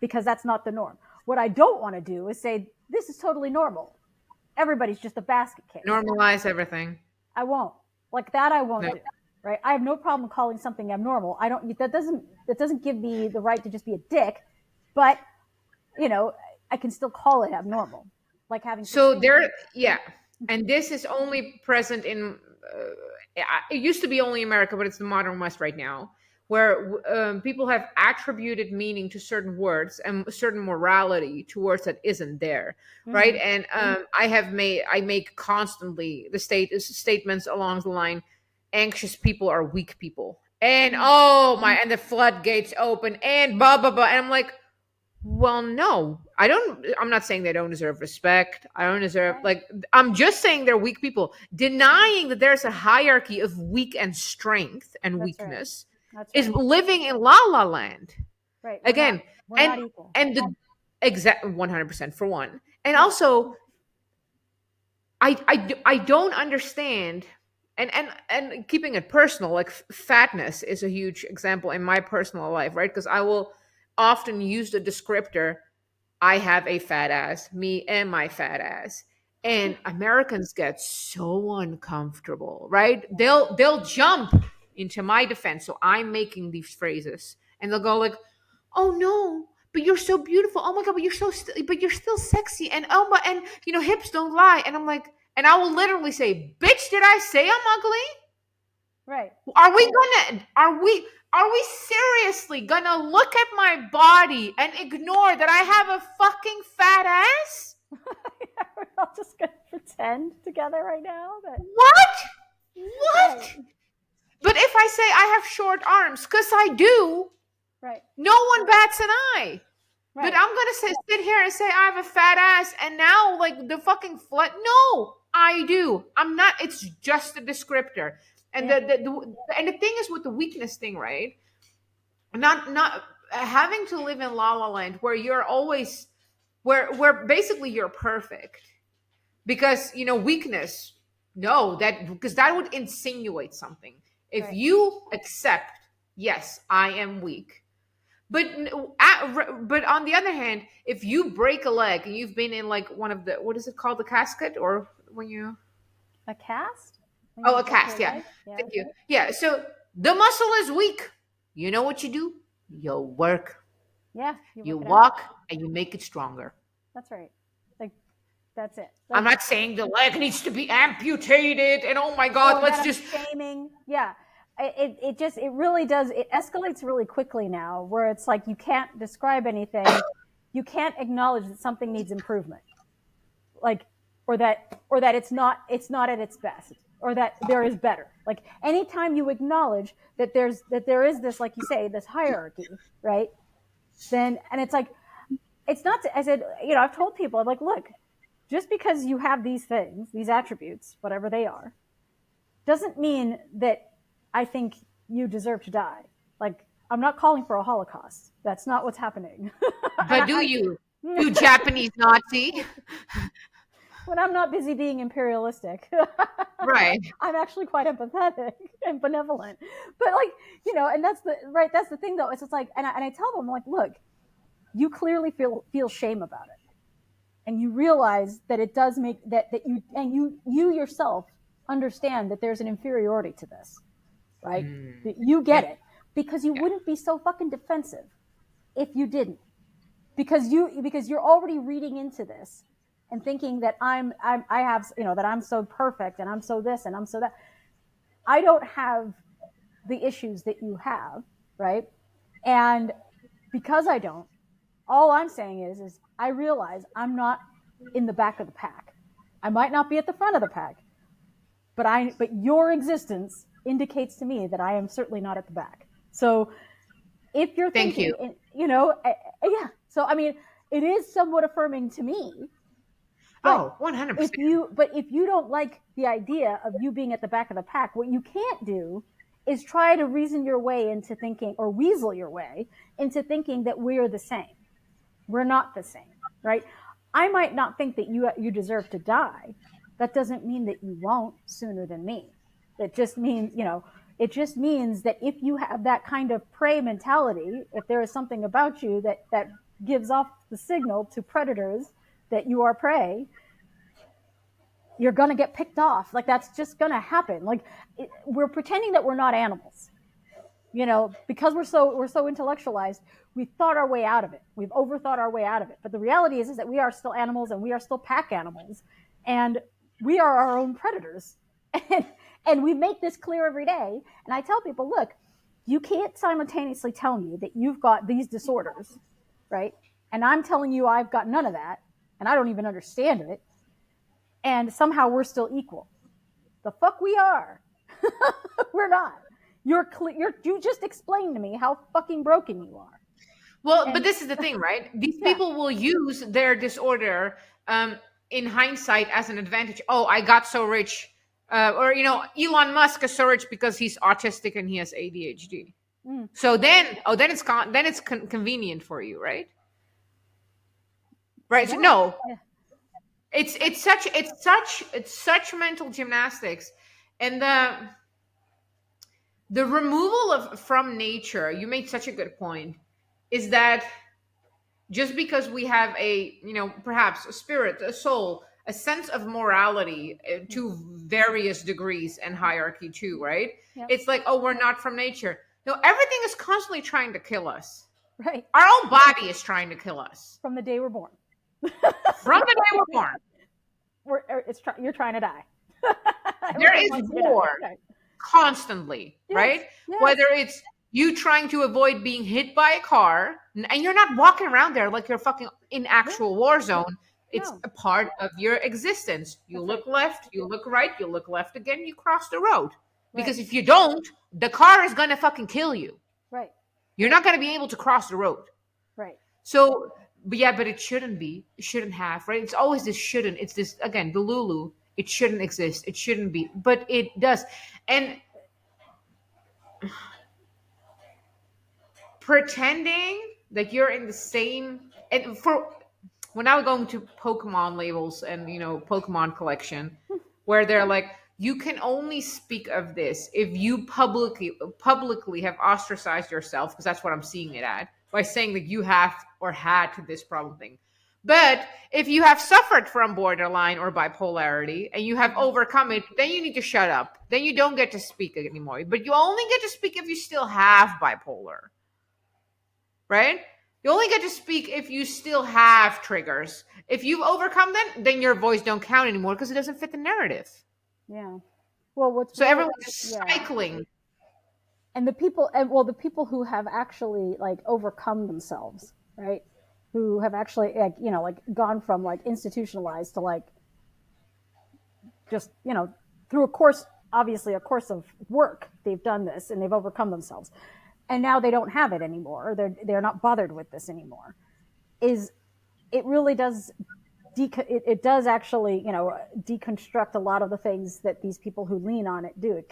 Because that's not the norm. What I don't want to do is say this is totally normal. Everybody's just a basket case. Normalize everything. I won't. Like that I won't No. do. Right? I have no problem calling something abnormal. I don't that doesn't give me the right to just be a dick, but I can still call it abnormal. Like having So suspicion. there, yeah, and this is only present in. It used to be only America, but it's the modern West right now, where people have attributed meaning to certain words and certain morality to words that isn't there, right? Mm-hmm. And I make constantly statements along the line, anxious people are weak people, and Mm-hmm. oh my, and the floodgates open, and blah blah blah, and I'm like, well, no, I don't. I'm not saying they don't deserve respect. I don't deserve, Right. like, I'm just saying they're weak people. Denying that there's a hierarchy of weak and strength and That's right. weakness That's is right. living in la la land Right. again. We're And not equal. the exact 100% for one. And Yeah. also, I don't understand. And keeping it personal, like fatness is a huge example in my personal life, right? Because I will often use the descriptor, I have a fat ass, me and my fat ass. And Americans get so uncomfortable, right? They'll jump into my defense. So I'm making these phrases and they'll go like, "Oh no, but you're so beautiful. Oh my god, but but you're still sexy." And oh my, and hips don't lie. And I'm like, and I will literally say, "Bitch, did I say I'm ugly? Right. Are we seriously gonna look at my body and ignore that I have a fucking fat ass? We're all just gonna pretend together right now that. What? Right. What? But if I say I have short arms, because I do, Right. no one bats an eye. But Right. I'm gonna sit here and say I have a fat ass, and now like the fucking flat. No, I do. I'm not. It's just a descriptor. And Yeah. and the thing is with the weakness thing, right? Not having to live in la la land where you're always where basically you're perfect because weakness. No, that because that would insinuate something. If Right. you accept, yes, I am weak, But but on the other hand, if you break a leg and you've been in like one of the, what is it called, the casket, or when you, A cast? When oh, you a break your cast, yeah. leg? Yeah. Thank you. Yeah, so the muscle is weak. You know what you do? You work, Yeah, you you work it out. walk, and you make it stronger. That's right. Like that's it. I'm Like not saying the leg needs to be amputated and oh my god, or that let's I'm just, shaming. Yeah. It just it really does it escalates really quickly now where it's like you can't describe anything, you can't acknowledge that something needs improvement. Like or that it's not at its best or that there is better. Like anytime you acknowledge that there is this, like you say, this hierarchy, right? Then and it's like it's not I said, I've told people, I'm like, look, just because you have these things, these attributes, whatever they are, doesn't mean that I think you deserve to die. Like, I'm not calling for a Holocaust. That's not what's happening. and but do I, you, you Japanese Nazi? when I'm not busy being imperialistic, Right. I'm actually quite empathetic and benevolent. But like, and that's the right. That's the thing, though. It's just like, and I tell them, like, look, you clearly feel shame about it, and you realize that it does make that you yourself understand that there's an inferiority to this, right? Mm, That you get yeah, it because you yeah. wouldn't be so fucking defensive if you didn't, because you're already reading into this and thinking that I have, that I'm so perfect and I'm so this and I'm so that. I don't have the issues that you have, right? And because I don't, all I'm saying is I realize I'm not in the back of the pack. I might not be at the front of the pack, but your existence indicates to me that I am certainly not at the back. So if you're Thank you. thinking, yeah. So I mean, it is somewhat affirming to me. But Oh, 100%. if you don't like the idea of you being at the back of the pack, what you can't do is try to reason your way into thinking or weasel your way into thinking that we're the same. We're not the same, right? I might not think that you deserve to die. That doesn't mean that you won't sooner than me. It just means, it just means that if you have that kind of prey mentality, if there is something about you that gives off the signal to predators that you are prey, you're going to get picked off. Like that's just going to happen. Like we're pretending that we're not animals, because we're so intellectualized. We thought our way out of it. We've overthought our way out of it. But the reality is that we are still animals and we are still pack animals, and we are our own predators. And we make this clear every day. And I tell people, look, you can't simultaneously tell me that you've got these disorders, right? And I'm telling you I've got none of that, and I don't even understand it. And somehow we're still equal. The fuck we are. We're not. You just explained to me how fucking broken you are. Well, but And this is the thing, right? These yeah, people will use their disorder, in hindsight, as an advantage. Oh, I got so rich. Or, Elon Musk is so rich because he's autistic and he has ADHD. mm, So then, oh, then it's convenient for you, right? for Right. So what? no, Yeah, it's such mental gymnastics, and the removal of from nature. You made such a good point. Is that just because we have a, perhaps a spirit, a soul, a sense of morality, mm, to various degrees and hierarchy too, right? yep, It's like, oh, we're not from nature. No, everything is constantly trying to kill us. right. Our own body is trying to kill us From the day we're born, from the day we're born. you're trying to die. There Everything is wants you to die. war Right. constantly, Yes, right? yes, Whether it's you trying to avoid being hit by a car, and you're not walking around there like you're fucking in yeah, actual war zone. It's no, a part of your existence. You that's right, look left, you look right, you look left again, you cross the road. right, Because if you don't, the car is gonna fucking kill you. right, You're not gonna be able to cross the road. right, So, but yeah, but it shouldn't be. It shouldn't have, right? It's always this shouldn't. It's this, again, the Lulu. It shouldn't exist. It shouldn't be, but it does. And pretending that you're in the same, and for when I was going to Pokemon labels and, Pokemon collection, where they're like, you can only speak of this if you publicly have ostracized yourself, because that's what I'm seeing it at, by saying that you have or had this problem thing. But if you have suffered from borderline or bipolarity and you have overcome it, then you need to shut up. Then you don't get to speak anymore. But you only get to speak if you still have bipolar, right? You only get to speak if you still have triggers. If you've overcome them, then your voice don't count anymore because it doesn't fit the narrative. Yeah. Well, what's So really, everyone's just yeah. cycling. And the people who have actually like overcome themselves, right? Who have actually like, like gone from like institutionalized to like just, through a course, obviously a course of work, they've done this and they've overcome themselves. And now they don't have it anymore. They're not bothered with this anymore. Is it really does it does actually, deconstruct a lot of the things that these people who lean on it do.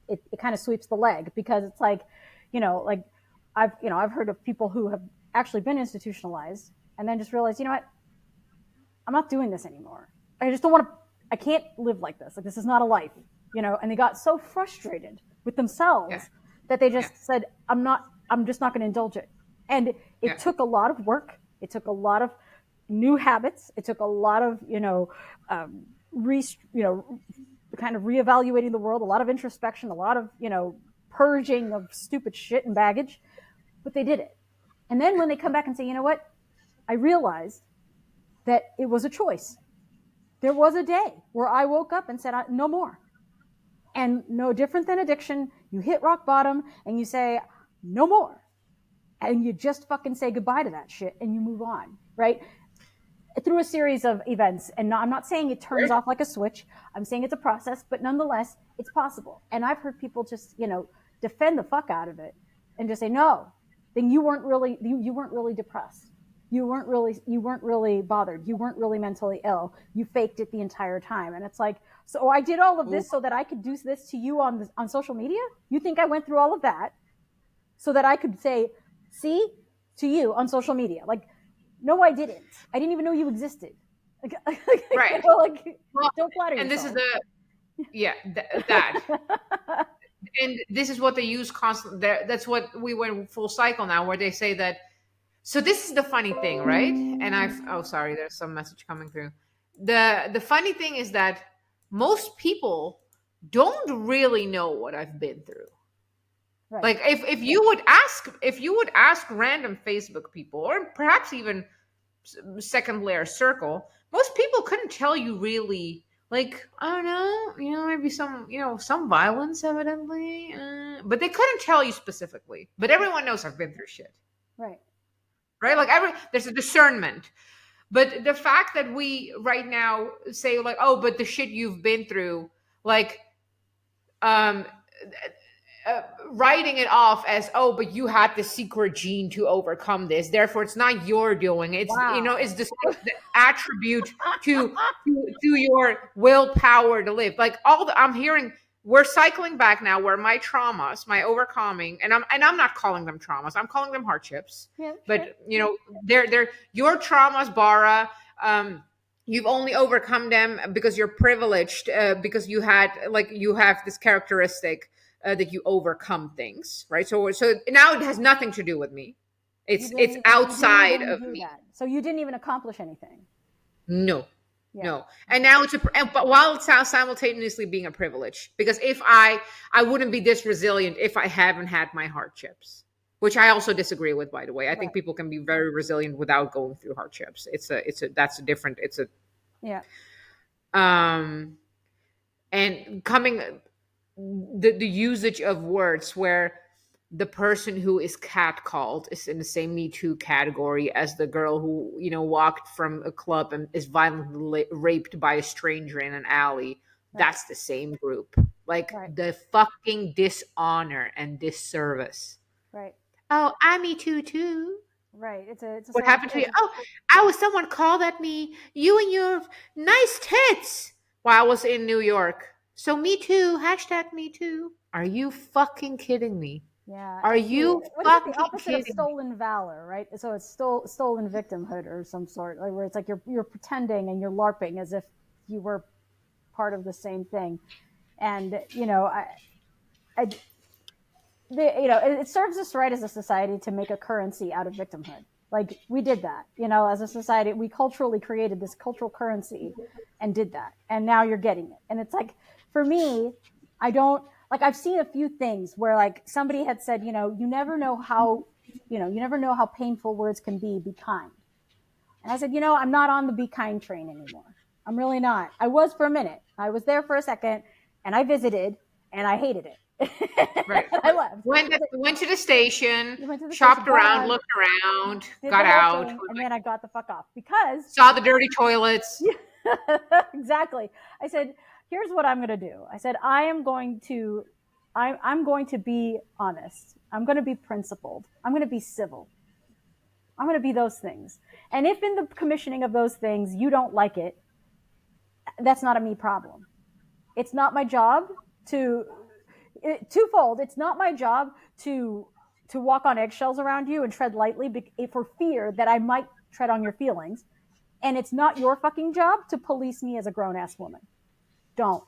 It kind of sweeps the leg, because it's like, like I've heard of people who have actually been institutionalized and then just realized, you know what, I'm not doing this anymore. I just don't want to. I can't live like this. Like, this is not a life, And they got so frustrated with Yeah. themselves that they Yeah. just said, I'm not. I'm just not going to indulge it. And Yeah. it took a lot of work. It took a lot of new habits. It took a lot of, kind of reevaluating the world, a lot of introspection, a lot of, purging of stupid shit and baggage. But they did it. And then when they come back and say, you know what, I realized that it was a choice. There was a day where I woke up and said, no more. And no different than addiction, you hit rock bottom and you say, no more. And you just fucking say goodbye to that shit and you move on, right? Through a series of events. And I'm not saying it turns off like a switch. I'm saying it's a process, but nonetheless, it's possible. And I've heard people just, defend the fuck out of it and just say, no, then you weren't really depressed. You weren't really bothered. You weren't really mentally ill. You faked it the entire time. And it's like, so I did all of this so that I could do this to you on social media? You think I went through all of that so that I could say, see, to you on social media? Like, no, I didn't. I didn't even know you existed. Like, Right. Well, don't flatter and yourself. this is that. And this is what they use constantly. That's what we went full cycle now, where they say that. So this is the funny thing, right? And sorry, there's some message coming through. The funny thing is that most people don't really know what I've been through. Right. Like if you would ask random Facebook people, or perhaps even second layer circle, most people couldn't tell you really. Like, I don't know, maybe some violence, evidently, but they couldn't tell you specifically. But everyone knows I've been through shit, Right. right? Like there's a discernment. But the fact that we right now say like, oh, but the shit you've been through, like, um, writing it off as, oh, but you had the secret gene to overcome this, therefore it's not your doing. It's Wow. it's the attribute to your willpower to live. Like I'm hearing, we're cycling back now where my traumas, my overcoming, and I'm not calling them traumas, I'm calling them hardships. Yeah, But they're your traumas, Bara. You've only overcome them because you're privileged, because you have this characteristic, that you overcome things, right? So now it has nothing to do with me. It's outside of me. that. So you didn't even accomplish anything. No, Yeah. no. And now but while it's simultaneously being a privilege, because if I wouldn't be this resilient if I haven't had my hardships, which I also disagree with, by the way. I think people can be very resilient without going through hardships. That's a different. Yeah. And coming, the usage of words where the person who is catcalled is in the same Me Too category as the girl who walked from a club and is violently raped by a stranger in an alley. That's the same group. Like, the fucking dishonor and disservice. Right. Oh, I Me too. Right. It's a What happened to you? Oh, someone called at me, you and your nice tits, while I was in New York. So me too, hashtag me too. Are you fucking kidding me? Yeah. Are you what fucking is it, the opposite kidding of stolen valor, right? So it's stolen victimhood or some sort, like, where it's like you're pretending and you're LARPing as if you were part of the same thing. And it serves us right as a society to make a currency out of victimhood. Like we did that, as a society, we culturally created this cultural currency and did that. And now you're getting it. And it's like, for me, I don't like, I've seen a few things where like somebody had said, you never know how, you never know how painful words can be kind. And I said, I'm not on the be kind train anymore. I'm really not. I was for a minute. I was there for a second and I visited and I hated it. Right. I left. Went to the station, You went to the station, shopped got around, on, looked around, did got the whole out, thing, and then I got the fuck off because saw the dirty toilets. exactly. I said, here's what I'm going to do. I said, I'm going to be honest. I'm going to be principled. I'm going to be civil. I'm going to be those things. And if in the commissioning of those things you don't like it, that's not a me problem. It's not my job twofold. It's not my job to walk on eggshells around you and tread lightly for fear that I might tread on your feelings. And it's not your fucking job to police me as a grown-ass woman. Don't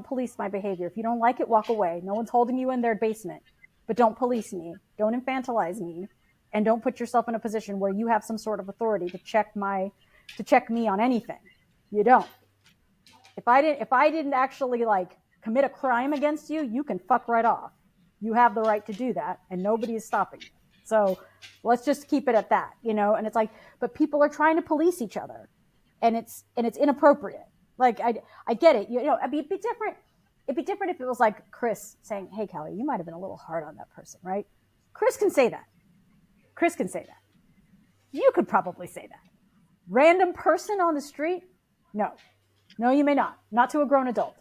police my behavior. If you don't like it, walk away. No one's holding you in their basement. But don't police me. Don't infantilize me. And don't put yourself in a position where you have some sort of authority to check me on anything. You don't. If I didn't actually like commit a crime against you, you can fuck right off. You have the right to do that, and nobody is stopping you. So let's just keep it at that, And it's like, but people are trying to police each other, and it's inappropriate. Like I get it, it'd be different. It'd be different if it was like Chris saying, "Hey, Kelly, you might have been a little hard on that person, right?" Chris can say that. You could probably say that. Random person on the street? No, you may not. Not to a grown adult.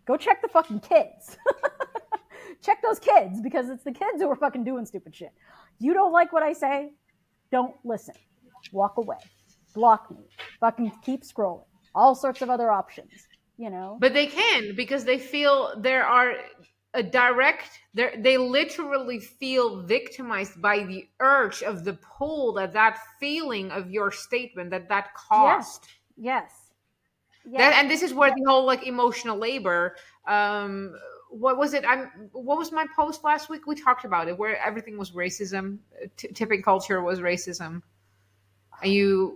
Go check the fucking kids. Check those kids, because it's the kids who are fucking doing stupid shit. You don't like what I say? Don't listen. Walk away. Block me. Fucking keep scrolling. All sorts of other options, But they can, because they feel there are a direct, they literally feel victimized by the urge of the pull that feeling of your statement that caused. Yes. And this is where the whole like emotional labor, what was it? What was my post last week? We talked about it, where everything was racism. Tipping culture was racism. And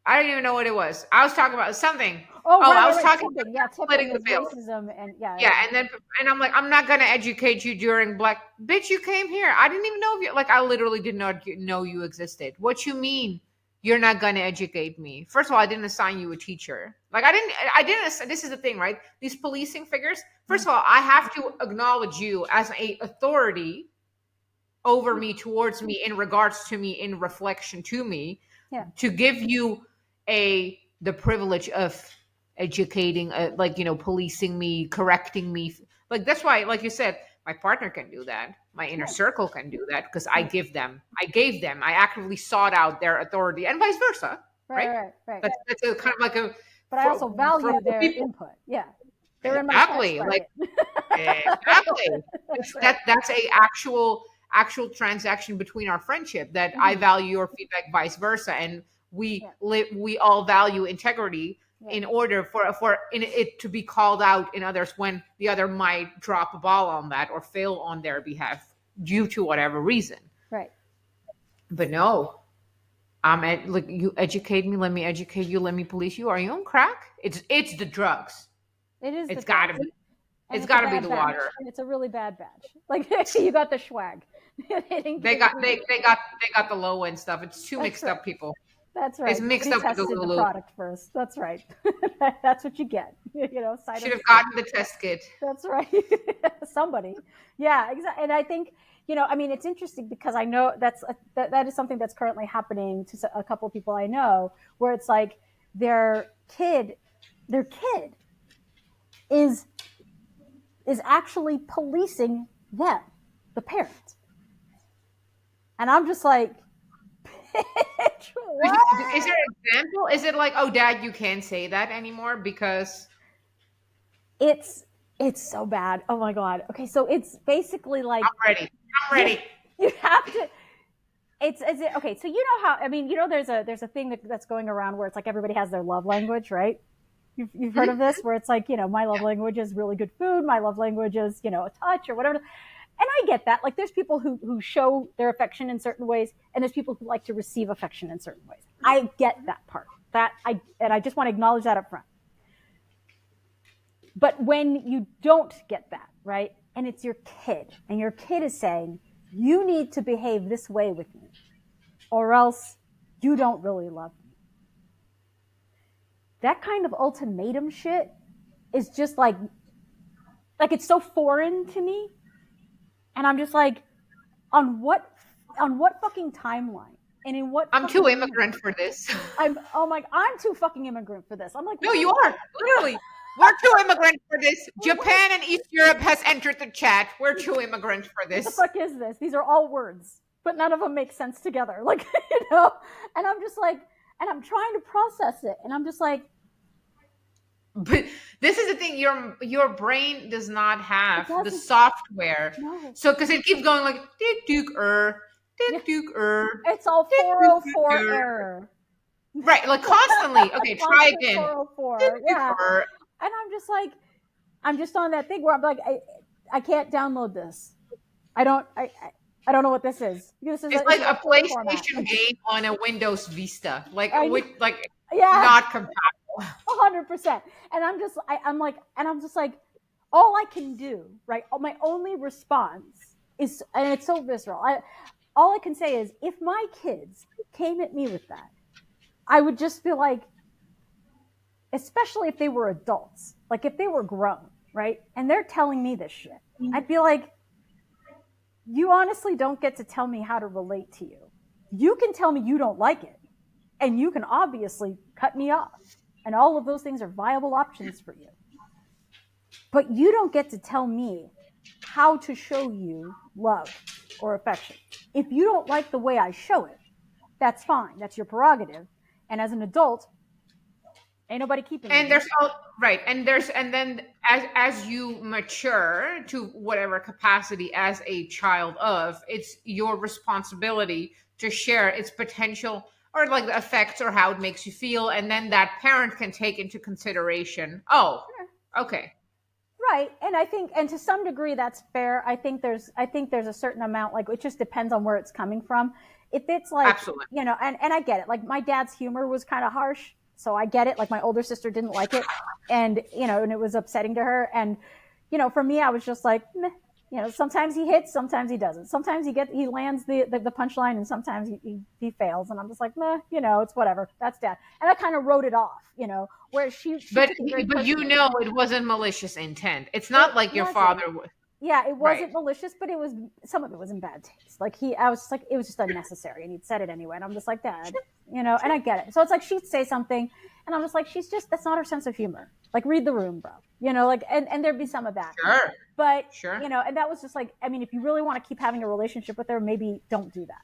I don't even know what it was. I was talking about something. I was talking about splitting the bill. Racism and I'm like, I'm not gonna educate you during Black. Bitch, you came here. I didn't even know I literally did not know you existed. What you mean? You're not gonna educate me? First of all, I didn't assign you a teacher. Like I didn't. This is the thing, right? These policing figures. First of all, I have to acknowledge you as a authority over me, towards me, in regards to me, in reflection to me, to give you the privilege of educating, policing me, correcting me. Like that's why, like you said, my partner can do that, my inner circle can do that, because I gave them, I actively sought out their authority, and vice versa. Right. That's a kind of like a. But I also value their input. Yeah, they're in my exactly like exactly. That's a actual transaction between our friendship, that I value your feedback, vice versa, and we all value integrity, in order for it to be called out in others when the other might drop a ball on that or fail on their behalf due to whatever reason. Right. But no, like, you educate me, let me educate you, let me police you. Are you on crack? It's the drugs. It is. It's gotta be. It's gotta be the badge. water. And it's a really bad badge. Like you got the swag. They got the low end stuff. It's too mixed up, people. That's right. It's mixed up with the Lulu. Product first. That's right. That's what you get. Should have gotten the test kit. That's right. Somebody. Yeah, exactly. And I think, it's interesting, because I know that is something that's currently happening to a couple of people I know, where it's like their kid is actually policing them, the parent. And I'm just like, bitch, what? Is there an example? Is it like, oh, Dad, you can't say that anymore because it's so bad. Oh my God. Okay, so it's basically like, I'm ready. You have to. Okay. So how? There's a thing that's going around where it's like everybody has their love language, right? You've heard of this, where it's like, my love language is really good food. My love language is, a touch or whatever. And I get that. Like, there's people who show their affection in certain ways, and there's people who like to receive affection in certain ways. I get that part. And I just want to acknowledge that up front. But when you don't get that, right, and it's your kid, and your kid is saying, you need to behave this way with me, or else you don't really love me. That kind of ultimatum shit is just like it's so foreign to me. And I'm just like, on what fucking timeline? And in what I'm fucking too immigrant for this. I'm too fucking immigrant for this. I'm like, No, you are. Literally. We're too immigrant for this. Japan and East Europe has entered the chat. We're too immigrant for this. What the fuck is this? These are all words, but none of them make sense together. Like, and I'm just like, and I'm trying to process it. And I'm just like, but this is the thing, your brain does not have the software. No. So because it keeps going like tick tick tick tick it's all 404 error. Right, like constantly. Okay, try again. 404. Yeah. And I'm just on that thing where I'm like, I can't download this. I don't know what this is. It's like a PlayStation game on a Windows Vista. Not compatible. 100%. And I'm just like, all I can do, right? My only response is, and it's so visceral. All I can say is, if my kids came at me with that, I would just feel like, especially if they were adults, like if they were grown, right? And they're telling me this shit, I'd be like, you honestly don't get to tell me how to relate to you. You can tell me you don't like it, and you can obviously cut me off. And all of those things are viable options for you. But you don't get to tell me how to show you love or affection. If you don't like the way I show it, that's fine. That's your prerogative. And as an adult, ain't nobody keeping and me. There's right. And then as you mature to whatever capacity as a child of, it's your responsibility to share its potential or like the effects or how it makes you feel, and then that parent can take into consideration, okay. Right. And I think, and to some degree that's fair. I think there's a certain amount, like, it just depends on where it's coming from. If it's like, absolutely, and I get it. Like, my dad's humor was kind of harsh, so I get it. Like, my older sister didn't like it, and and it was upsetting to her. And for me, I was just like, meh. Sometimes he hits, sometimes he doesn't. Sometimes he lands the punchline, and sometimes he fails. And I'm just like, meh, it's whatever. That's dad. And I kind of wrote it off, where she but it wasn't malicious intent. It's not like your father was. Yeah, it wasn't malicious, but some of it was in bad taste. Like, I was just like, it was just unnecessary, and he'd said it anyway. And I'm just like, Dad, and I get it. So it's like, she'd say something, and I'm just like, that's not her sense of humor. Like, read the room, bro. And there'd be some of that. Sure. But, sure. And that was just like, I mean, if you really want to keep having a relationship with her, maybe don't do that.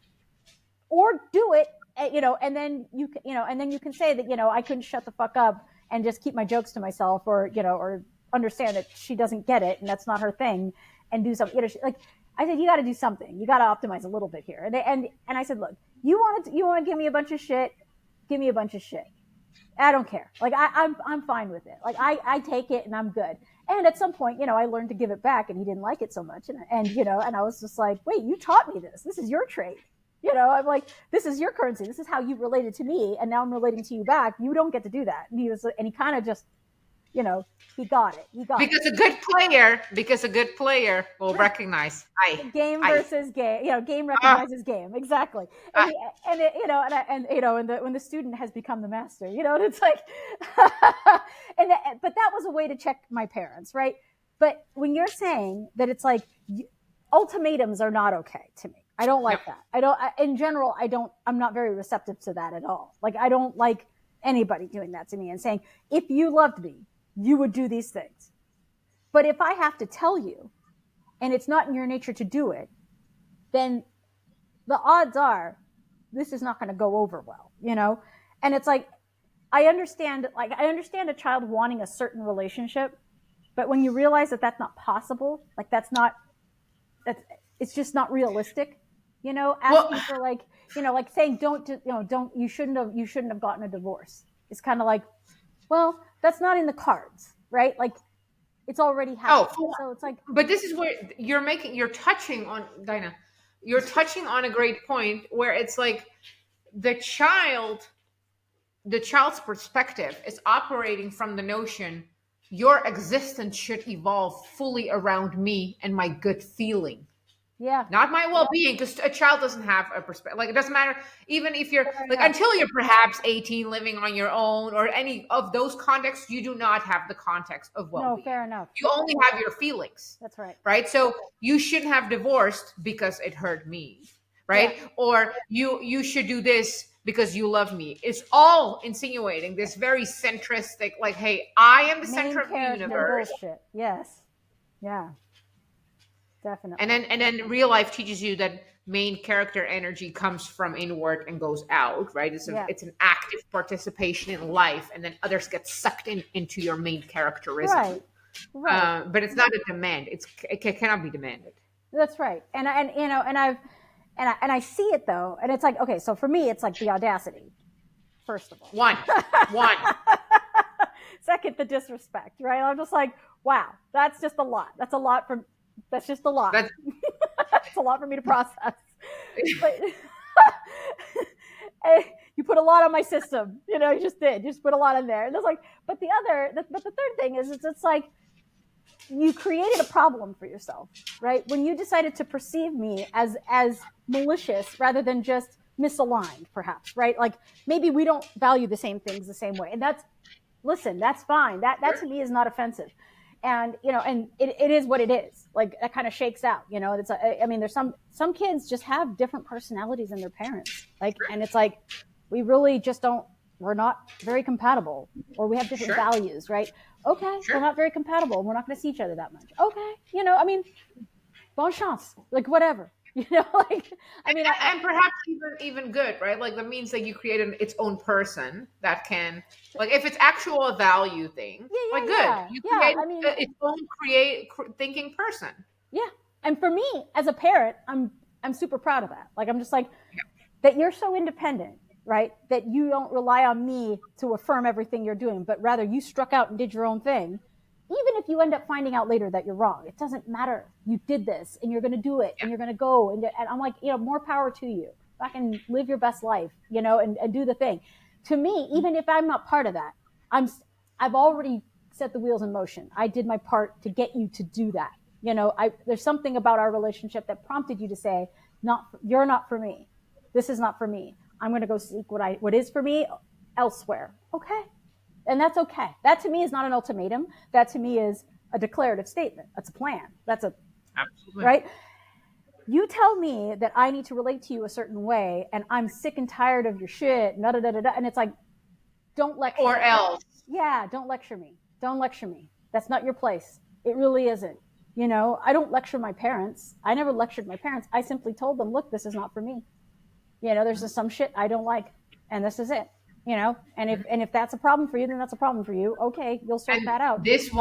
Or do it, and then you can say that, I couldn't shut the fuck up and just keep my jokes to myself, or understand that she doesn't get it and that's not her thing, and do something. Like, I said, you got to do something. You got to optimize a little bit here. And I said, look, you want to give me a bunch of shit? Give me a bunch of shit. I don't care. Like, I'm fine with it. Like, I take it and I'm good. And at some point, I learned to give it back, and he didn't like it so much. And I was just like, wait, you taught me this. This is your trade. I'm like, this is your currency. This is how you related to me, and now I'm relating to you back. You don't get to do that. And he kind of just, he got it. Because a good player will recognize. Game versus game. Game recognizes game. Exactly. And when the student has become the master, and it's like, but that was a way to check my parents, right? But when you're saying that, it's like, ultimatums are not okay to me. I don't like that. In general, I'm not very receptive to that at all. Like, I don't like anybody doing that to me and saying, if you loved me, you would do these things. But if I have to tell you, and it's not in your nature to do it, then the odds are this is not going to go over well, And it's like, I understand a child wanting a certain relationship, but when you realize that that's not possible, like, it's just not realistic, asking for like saying, you shouldn't have gotten a divorce. It's kind of like, well, that's not in the cards, right? Like, It's already Oh, happened. So it's like, but this is where you're touching on, Dinah. You're touching on a great point where it's like the child, the child's perspective is operating from the notion your existence should evolve fully around me and my good feeling, yeah, not my well-being, because a child doesn't have a perspective. Like, it doesn't matter, even if you're fair like, enough. until you're perhaps 18 living on your own or any of those contexts, you do not have the context of No, well-being. fair enough. You only have your feelings, That's right. right? So you shouldn't have divorced because it hurt me, Yeah. right? Or you should do this because you love me. It's all insinuating this very centristic, like, hey, I am the center Main of the character universe. bullshit. Yes. Yeah, definitely. And then real life teaches you that main character energy comes from inward and goes out, right? Yeah. It's an active participation in life, and then others get sucked into your main characterism. Right. Right. But it's not a demand. It cannot be demanded. That's right. And you know, and I see it though, and it's like, okay, so for me, it's like the audacity, first of all. One. Second, the disrespect, right? I'm just like, wow, that's just a lot. That's just a lot. That's That's a lot for me to process. But you put a lot on my system, you know, you just put a lot in there. And it's like, but the third thing is, it's like, you created a problem for yourself, right? When you decided to perceive me as malicious rather than just misaligned, perhaps, right? Like, maybe we don't value the same things the same way. And that's fine. That to me is not offensive. And, you know, and it is what it is. Like, that kind of shakes out, you know. I mean, there's some kids just have different personalities than their parents. Like, and it's like, we really just we're not very compatible, or we have different values, right? Okay, we're not very compatible. We're not going to see each other that much. Okay, you know, I mean, bon chance, like, whatever, you know, like, I mean, and perhaps even good, right? Like, that means that you create its own person that can, like, if it's actual a value thing, like, good, you create I mean, its own thinking person. Yeah, and for me as a parent, I'm super proud of that. Like, I'm just like, that you're so independent, right? That you don't rely on me to affirm everything you're doing, but rather you struck out and did your own thing. Even if you end up finding out later that you're wrong, it doesn't matter. You did this, and you're going to do it, and you're going to go. And I'm like, you know, more power to you. Fucking live your best life, you know, and do the thing. To me, even if I'm not part of that, I've already set the wheels in motion. I did my part to get you to do that. You know, there's something about our relationship that prompted you to say, you're not for me. This is not for me. I'm going to go seek what is for me elsewhere. Okay. And that's okay. That to me is not an ultimatum. That to me is a declarative statement. That's a plan. Absolutely. Right. You tell me that I need to relate to you a certain way, and I'm sick and tired of your shit. And it's like, don't lecture or me. else. Yeah, don't lecture me. Don't lecture me. That's not your place. It really isn't. You know, I don't lecture my parents. I never lectured my parents. I simply told them, look, this is not for me. You know, there's just some shit I don't like, and this is it. You know, and if that's a problem for you, then that's a problem for you. Okay, you'll sort that out. This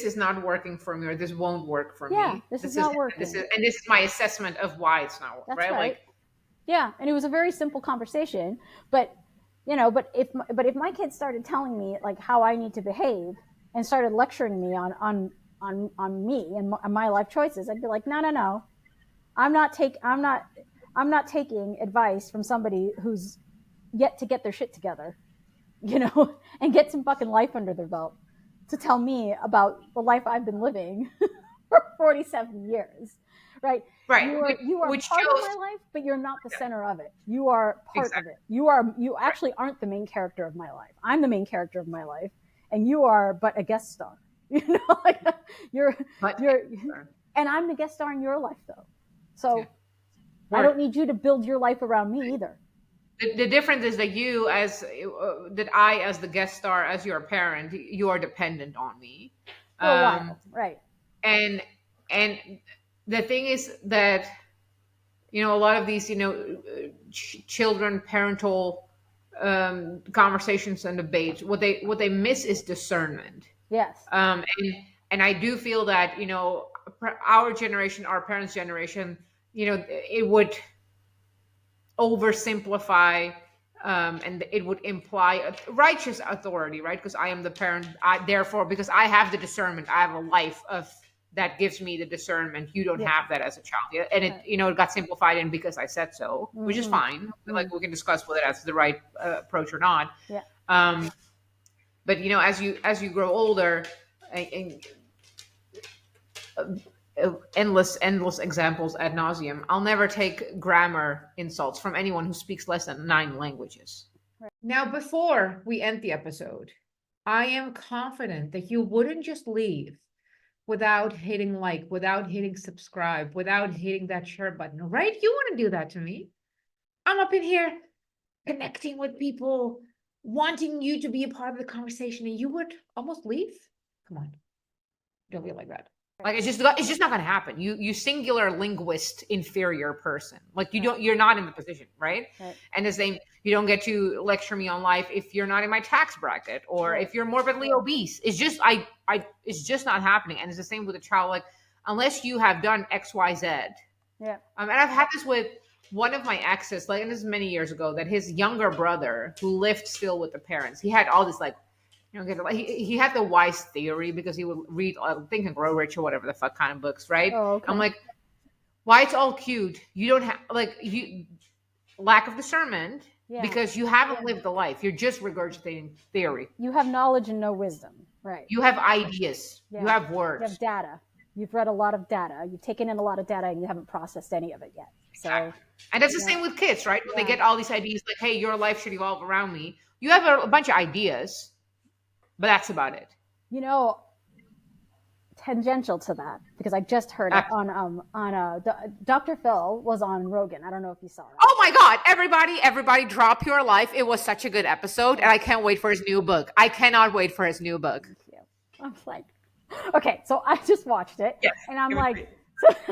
is not working for me, or this won't work for me. This is not working. And this is my assessment of why it's not working. That's right. Like, yeah, and it was a very simple conversation, but you know, but if my kids started telling me like how I need to behave and started lecturing me on me and my life choices, I'd be like, no, I'm not taking advice from somebody who's yet to get their shit together, you know, and get some fucking life under their belt to tell me about the life I've been living for 47 years, right? Right. You are part of my life, but you're not the center of it. You are part of it. You actually aren't the main character of my life. I'm the main character of my life, and you are but a guest star. You know, like you're, and I'm the guest star in your life, though. So I don't need you to build your life around me either. The difference is that I, as the guest star, as your parent, you are dependent on me. For a while, right? And the thing is that, you know, a lot of these, you know, children parental conversations and debates, what they miss is discernment. Yes. And I do feel that, you know, our generation, our parents' generation, you know, it would oversimplify and it would imply a righteous authority, right? Because I am the parent. Therefore, because I have the discernment, I have a life of that gives me the discernment. You don't Yeah. have that as a child. Yeah, and it, Right. it got simplified in because I said so, which is fine. Like we can discuss whether that's the right approach or not. Yeah. Um, but as you grow older, and endless examples ad nauseum. I'll never take grammar insults from anyone who speaks less than 9 languages. Now, before we end the episode, I am confident that you wouldn't just leave without hitting like, without hitting subscribe, without hitting that share button, right? You wouldn't do that to me. I'm up in here connecting with people, wanting you to be a part of the conversation, and you would almost leave? Come on. Don't be like that. Like it's just not gonna happen. You singular linguist inferior person. Like you're not in the position, right? Right. And the same, you don't get to lecture me on life if you're not in my tax bracket or Right. if you're morbidly obese. It's just I it's just not happening. And it's the same with a child. Like unless you have done X, Y, Z. Yeah. And I've had this with one of my exes, like, and this is many years ago, that his younger brother, who lived still with the parents, he had all this like he had the wise theory because he would read Think and Grow Rich or whatever the fuck kind of books, right? Oh, okay. I'm like, why it's all cute? You don't have like you lack of discernment Yeah. because you haven't lived the life. You're just regurgitating theory. You have knowledge and no wisdom. Right. You have ideas. Yeah. You have You words. have data. You've read a lot of data. You've taken in a lot of data and you haven't processed any of it yet. So, Exactly. And that's the same with kids, right? When they Yeah. get all these ideas like, hey, your life should evolve around me. You have a bunch of ideas, but that's about it. you know, tangential to that because I just heard it on Dr. Phil was on Rogan. I don't know if you saw it. Oh my God, everybody drop your life. It was such a good episode, and I can't wait for his new book. I cannot wait for his new book. Thank you. I'm like, okay, so I just watched it, Yes, and I'm it was like, great.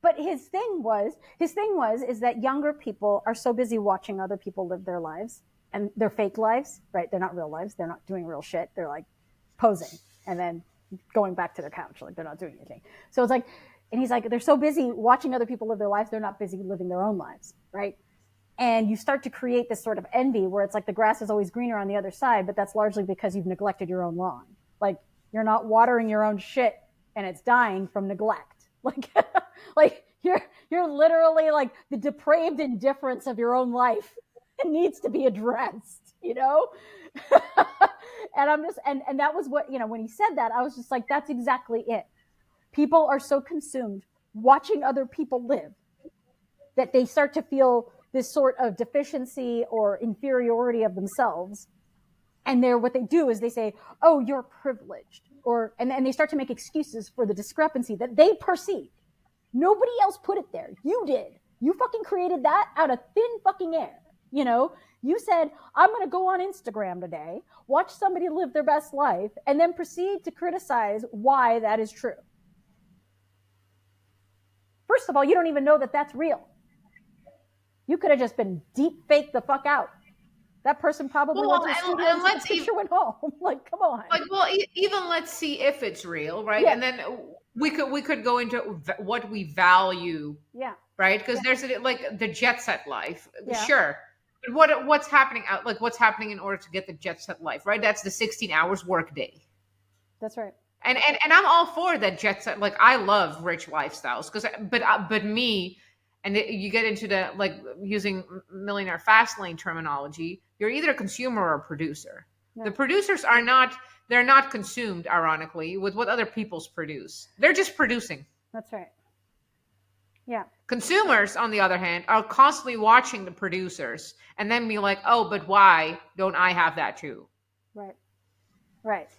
but his thing was is that younger people are so busy watching other people live their lives and their fake lives, right? They're not real lives. They're not doing real shit. They're like posing and then going back to their couch, like they're not doing anything. So it's like, and he's like, they're so busy watching other people live their lives, they're not busy living their own lives, right? And you start to create this sort of envy where it's like the grass is always greener on the other side, but that's largely because you've neglected your own lawn. Like you're not watering your own shit and it's dying from neglect. Like you're literally like the depraved indifference of your own life. It needs to be addressed, you know? And I'm just, and that was what, when he said that, I was just like, that's exactly it. People are so consumed watching other people live that they start to feel this sort of deficiency or inferiority of themselves. And what they do is they say, oh, you're privileged. And they start to make excuses for the discrepancy that they perceive. Nobody else put it there. You did. You fucking created that out of thin fucking air. You said, I'm going to go on Instagram today, watch somebody live their best life, and then proceed to criticize why that is true. First of all, you don't even know that that's real. You could have just been deep faked the fuck out. That person probably went to the studio and took a picture, went home. Like, come on. Like, well, even let's see if it's real, right? Yeah. And then we could go into what we value, Yeah. right? Because there's like the jet set life, Yeah. sure. But what's happening out? Like, what's happening in order to get the jet set life, right? That's the 16 hours work day. That's right. And I'm all for that jet set. Like, I love rich lifestyles but me, and you get into the like using millionaire fast lane terminology. You're either a consumer or a producer. Yeah. The producers they're not consumed, ironically, with what other people's produce. They're just producing. That's right. Yeah. Consumers, on the other hand, are constantly watching the producers and then be like, oh, but why don't I have that too? Right. Right.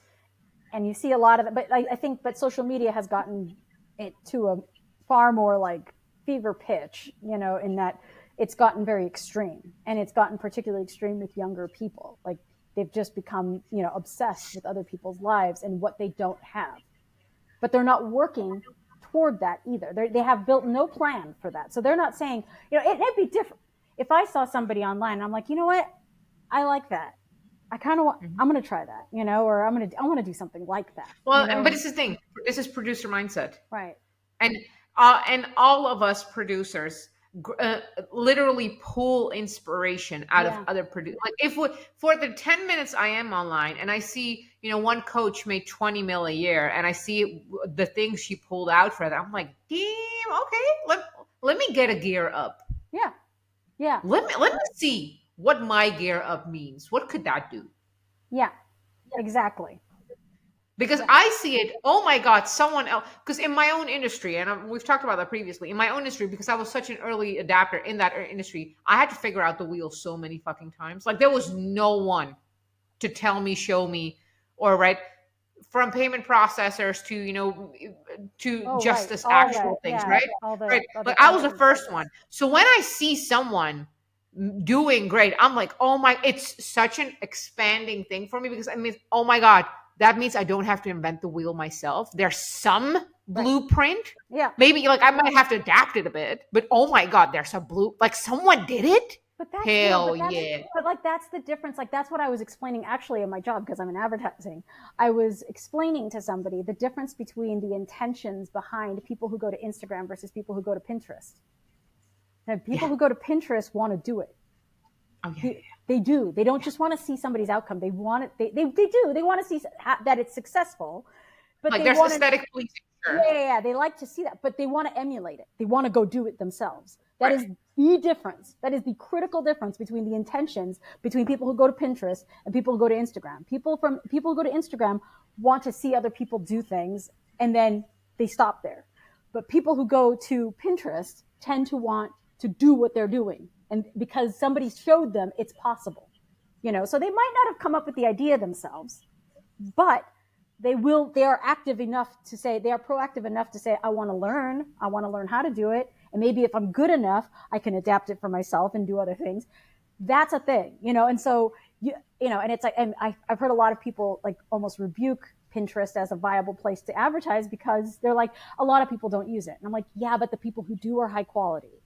And you see a lot of it, but I think social media has gotten it to a far more like fever pitch, in that it's gotten very extreme, and it's gotten particularly extreme with younger people. Like they've just become, obsessed with other people's lives and what they don't have, but they're not working toward that either. They have built no plan for that. So they're not saying, it'd be different if I saw somebody online and I'm like, you know what? I like that. I kind of want, I'm going to try that, or I want to do something like that. Well, but it's the thing. This is producer mindset. Right. And all of us producers literally pull inspiration out of Yeah. other producers. Like if for the 10 minutes I am online and I see, one coach made 20 mil a year and I see the things she pulled out for that, I'm like, damn, okay, let me get a gear up. Yeah. Yeah. Let me see what my gear up means. What could that do? Yeah. Exactly. Because I see it, oh my God, someone else. Because in my own industry, and we've talked about that previously, in my own industry, because I was such an early adapter in that industry, I had to figure out the wheel so many fucking times. Like there was no one to tell me, show me, or right from payment processors to to Oh, just right. this All the, actual things, yeah, right? all the Right. other Like I was the companies. first one. So when I see someone doing great, I'm like, oh my, it's such an expanding thing for me because I mean, oh my God, that means I don't have to invent the wheel myself. There's some Right. blueprint. Yeah. Maybe like I might have to adapt it a bit, but oh my God, there's a like someone did it. But that's, Hell yeah. but like that's the difference. Like that's what I was explaining actually in my job because I'm in advertising. I was explaining to somebody the difference between the intentions behind people who go to Instagram versus people who go to Pinterest. And people Yeah. who go to Pinterest want to do it. Oh yeah. They do. They don't just want to see somebody's outcome. They want it. They do. They want to see that it's successful, but Like they there's want to. aesthetic pleasing, Yeah, sure. yeah, yeah. They like to see that, but they want to emulate it. They want to go do it themselves. That Right. is the difference. That is the critical difference between the intentions between people who go to Pinterest and people who go to Instagram. People who go to Instagram want to see other people do things and then they stop there. But people who go to Pinterest tend to want to do what they're doing and because somebody showed them it's possible. So they might not have come up with the idea themselves, but they are active enough to say, they are proactive enough to say, I want to learn how to do it. And maybe if I'm good enough, I can adapt it for myself and do other things. That's a thing, and so and it's like, and I've heard a lot of people like almost rebuke Pinterest as a viable place to advertise because they're like, a lot of people don't use it. And I'm like, yeah, but the people who do are high quality.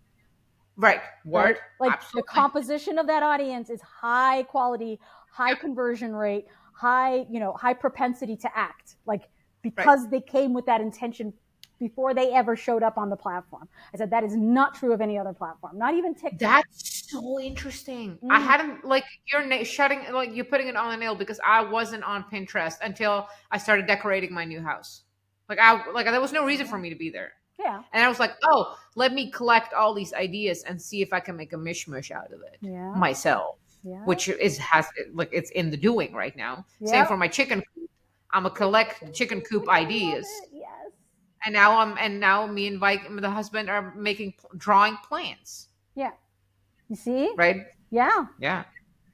Right. Right? Word. Like the Absolutely. composition of that audience is high quality, high Yeah. conversion rate, high propensity to act. Like Right. because they came with that intention before they ever showed up on the platform. I said that is not true of any other platform, not even TikTok. That's so interesting. I Mm, hadn't like you're shutting like you're putting it on the nail because I wasn't on Pinterest until I started decorating my new house. Like there was no reason for me to be there. yeah, And I was like, oh, let me collect all these ideas and see if I can make a mishmash out of it yeah, myself, yeah, which is has like it's in the doing right now. Same yeah. for my chicken coop. I'm a collect chicken coop I love ideas, it. Yes. and now me and the husband are making drawing plans. Yeah. You see? Right? Yeah, Yeah.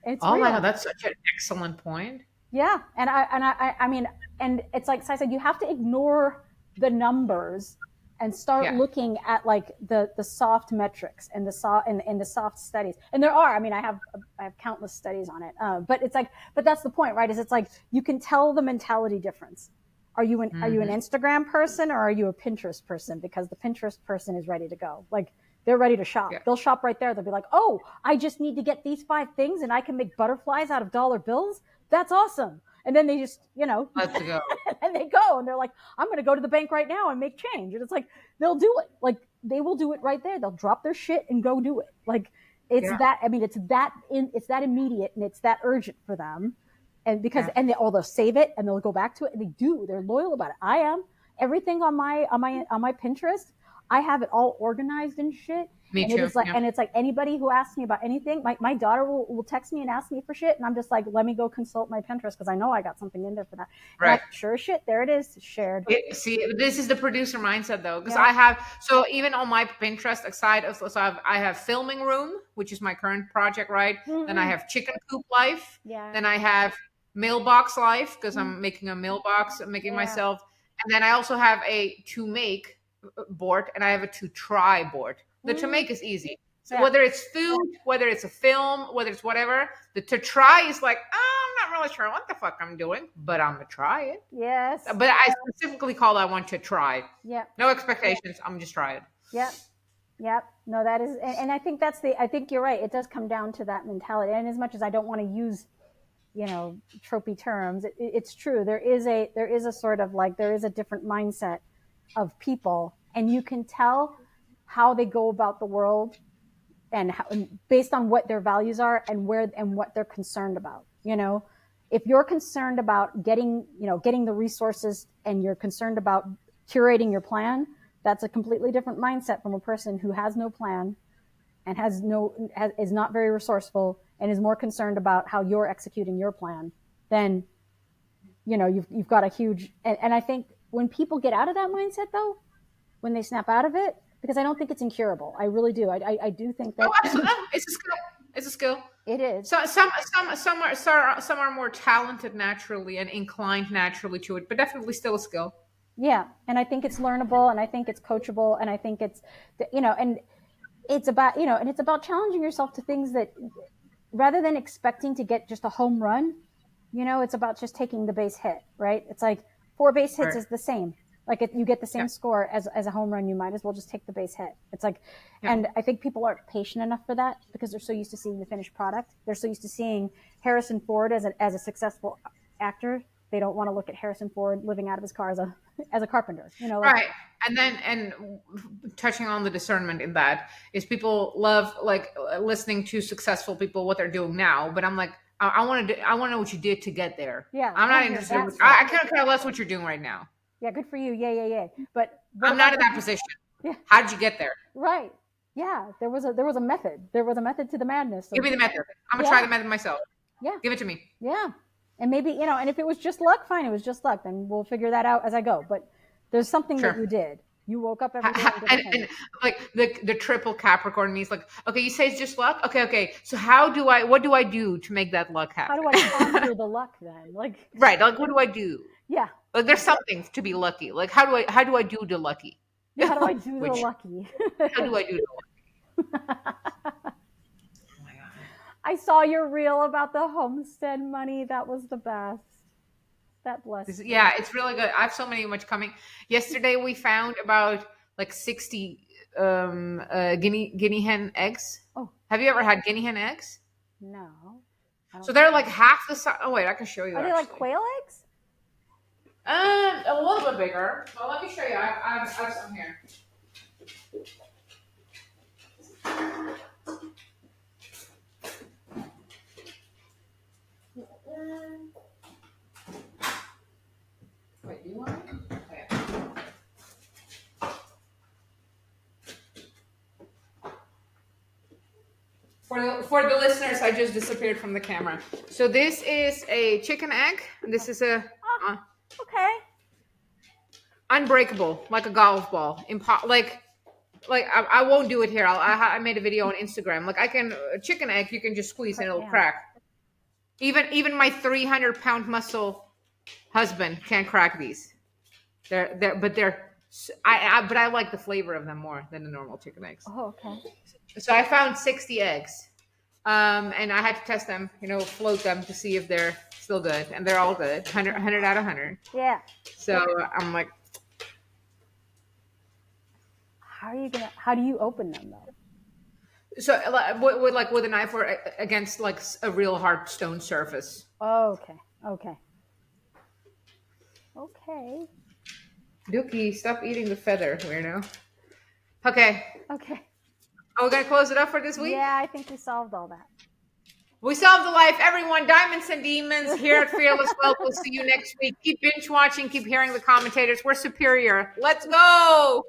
it's Oh my God, real. that's such an excellent point. Yeah, I mean, and it's like I said, you have to ignore the numbers and start Yeah. looking at like the soft metrics and the soft and the soft studies. And there are, I mean, I have countless studies on it. But it's like, but that's the point, right? Is it's like you can tell the mentality difference. Are you an Hmm. Instagram person or are you a Pinterest person? Because the Pinterest person is ready to go. Like they're ready to shop. Yeah. They'll shop right there. They'll be like, oh, I just need to get these 5 things and I can make butterflies out of dollar bills. That's awesome. And then they just, Let's go. and they go and they're like, I'm going to go to the bank right now and make change. And it's like, they'll do it. Like they will do it right there. They'll drop their shit and go do it. Like Yeah. it's that immediate and it's that urgent for them. And because, Yeah. they'll save it and they'll go back to it and they're loyal about it. I am. Everything on my Pinterest, I have it all organized and shit. Me And it too. is like, Yeah. and it's like anybody who asks me about anything, my daughter will text me and ask me for shit. And I'm just like, let me go consult my Pinterest because I know I got something in there for that. And Right. sure as shit, there it is, shared. See, this is the producer mindset though, because Yeah. I have so even on my Pinterest side of so I have filming room, which is my current project, right? Then I Mm-mm. have chicken coop life. Yeah. Then I have mailbox life because Mm. I'm making a mailbox, I'm making Yeah. myself, and then I also have a to make board, and I have a to try board. The to Mm. make is easy. So Yeah. whether it's food, whether it's a film, whether it's whatever, the to try is like, oh, I'm not really sure what the fuck I'm doing, but I'm gonna try it. Yes. But I specifically call that one to try. Yep. No expectations. I'm just try it. Yep. Yep. No, that is, and I think I think you're right. It does come down to that mentality. And as much as I don't want to use, tropey terms, it's true. There is a sort of like, there is a different mindset of people and you can tell how they go about the world and based on what their values are and what they're concerned about. If you're concerned about getting the resources and you're concerned about curating your plan, that's a completely different mindset from a person who has no plan and is not very resourceful and is more concerned about how you're executing your plan. Then you've got a huge, and I think when people get out of that mindset, though, when they snap out of it, because I don't think it's incurable. I really do. I do think that. Oh, absolutely. It's a skill. It's a skill. It is. So some are more talented naturally and inclined naturally to it, but definitely still a skill. Yeah, and I think it's learnable, and I think it's coachable, and I think it's, and it's about, and it's about challenging yourself to things that, rather than expecting to get just a home run, it's about just taking the base hit, right? It's like 4 base hits is the same. Like if you get the same score as a home run, you might as well just take the base hit. It's like, and I think people aren't patient enough for that because they're so used to seeing the finished product. They're so used to seeing Harrison Ford as a successful actor. They don't want to look at Harrison Ford living out of his car as a carpenter, Right. And touching on the discernment in that is people love listening to successful people, what they're doing now. But I'm like, I want to know what you did to get there. Yeah. I'm not interested. I can't care less what you're doing right now. Yeah. Good for you. Yeah. But I'm not in that position. Yeah. How did you get there? Right. Yeah. There was a method. There was a method to the madness. Give me the method. I'm gonna try the method myself. Yeah. Give it to me. Yeah. And maybe, and if it was just luck, fine, it was just luck. Then we'll figure that out as I go. But there's something that you did. You woke up every day and like the triple Capricorn means like, okay, you say it's just luck. Okay. So what do I do to make that luck happen? How do I conjure the luck then? Right. Like, what do I do? Yeah. Like, there's something to be lucky. Like, how do I do the lucky? Yeah, how do I do the lucky? How do I do the lucky? I saw your reel about the homestead money. That was the best. That blessed. Yeah, it's really good. I have much coming. Yesterday we found about 60 guinea hen eggs. Oh, have you ever had guinea hen eggs? No. So they're like half the size. Oh wait, I can show you. Are they like quail eggs? A little bit bigger. Well, let me show you. I have some here. Wait, do you want it? Okay. For the listeners, I just disappeared from the camera. So this is a chicken egg. This is a okay. Unbreakable, like a golf ball. I won't do it here. I made a video on Instagram. Like a chicken egg, you can just squeeze and it'll crack. Even my 300-pound muscle husband can't crack these. But I like the flavor of them more than the normal chicken eggs. Oh, okay. So I found 60 eggs, and I had to test them, float them to see if they're still good, and they're all good, 100 out of 100. Yeah. So I'm like, how do you open them though? So with a knife or against like a real hard stone surface. Oh, okay. Dookie, stop eating the feather, weirdo. Okay. Are we gonna close it up for this week? Yeah, I think we solved all that. We solved the life, everyone. Diamonds and demons here at Fearless Wealth. We'll see you next week. Keep binge watching. Keep hearing the commentators. We're superior. Let's go.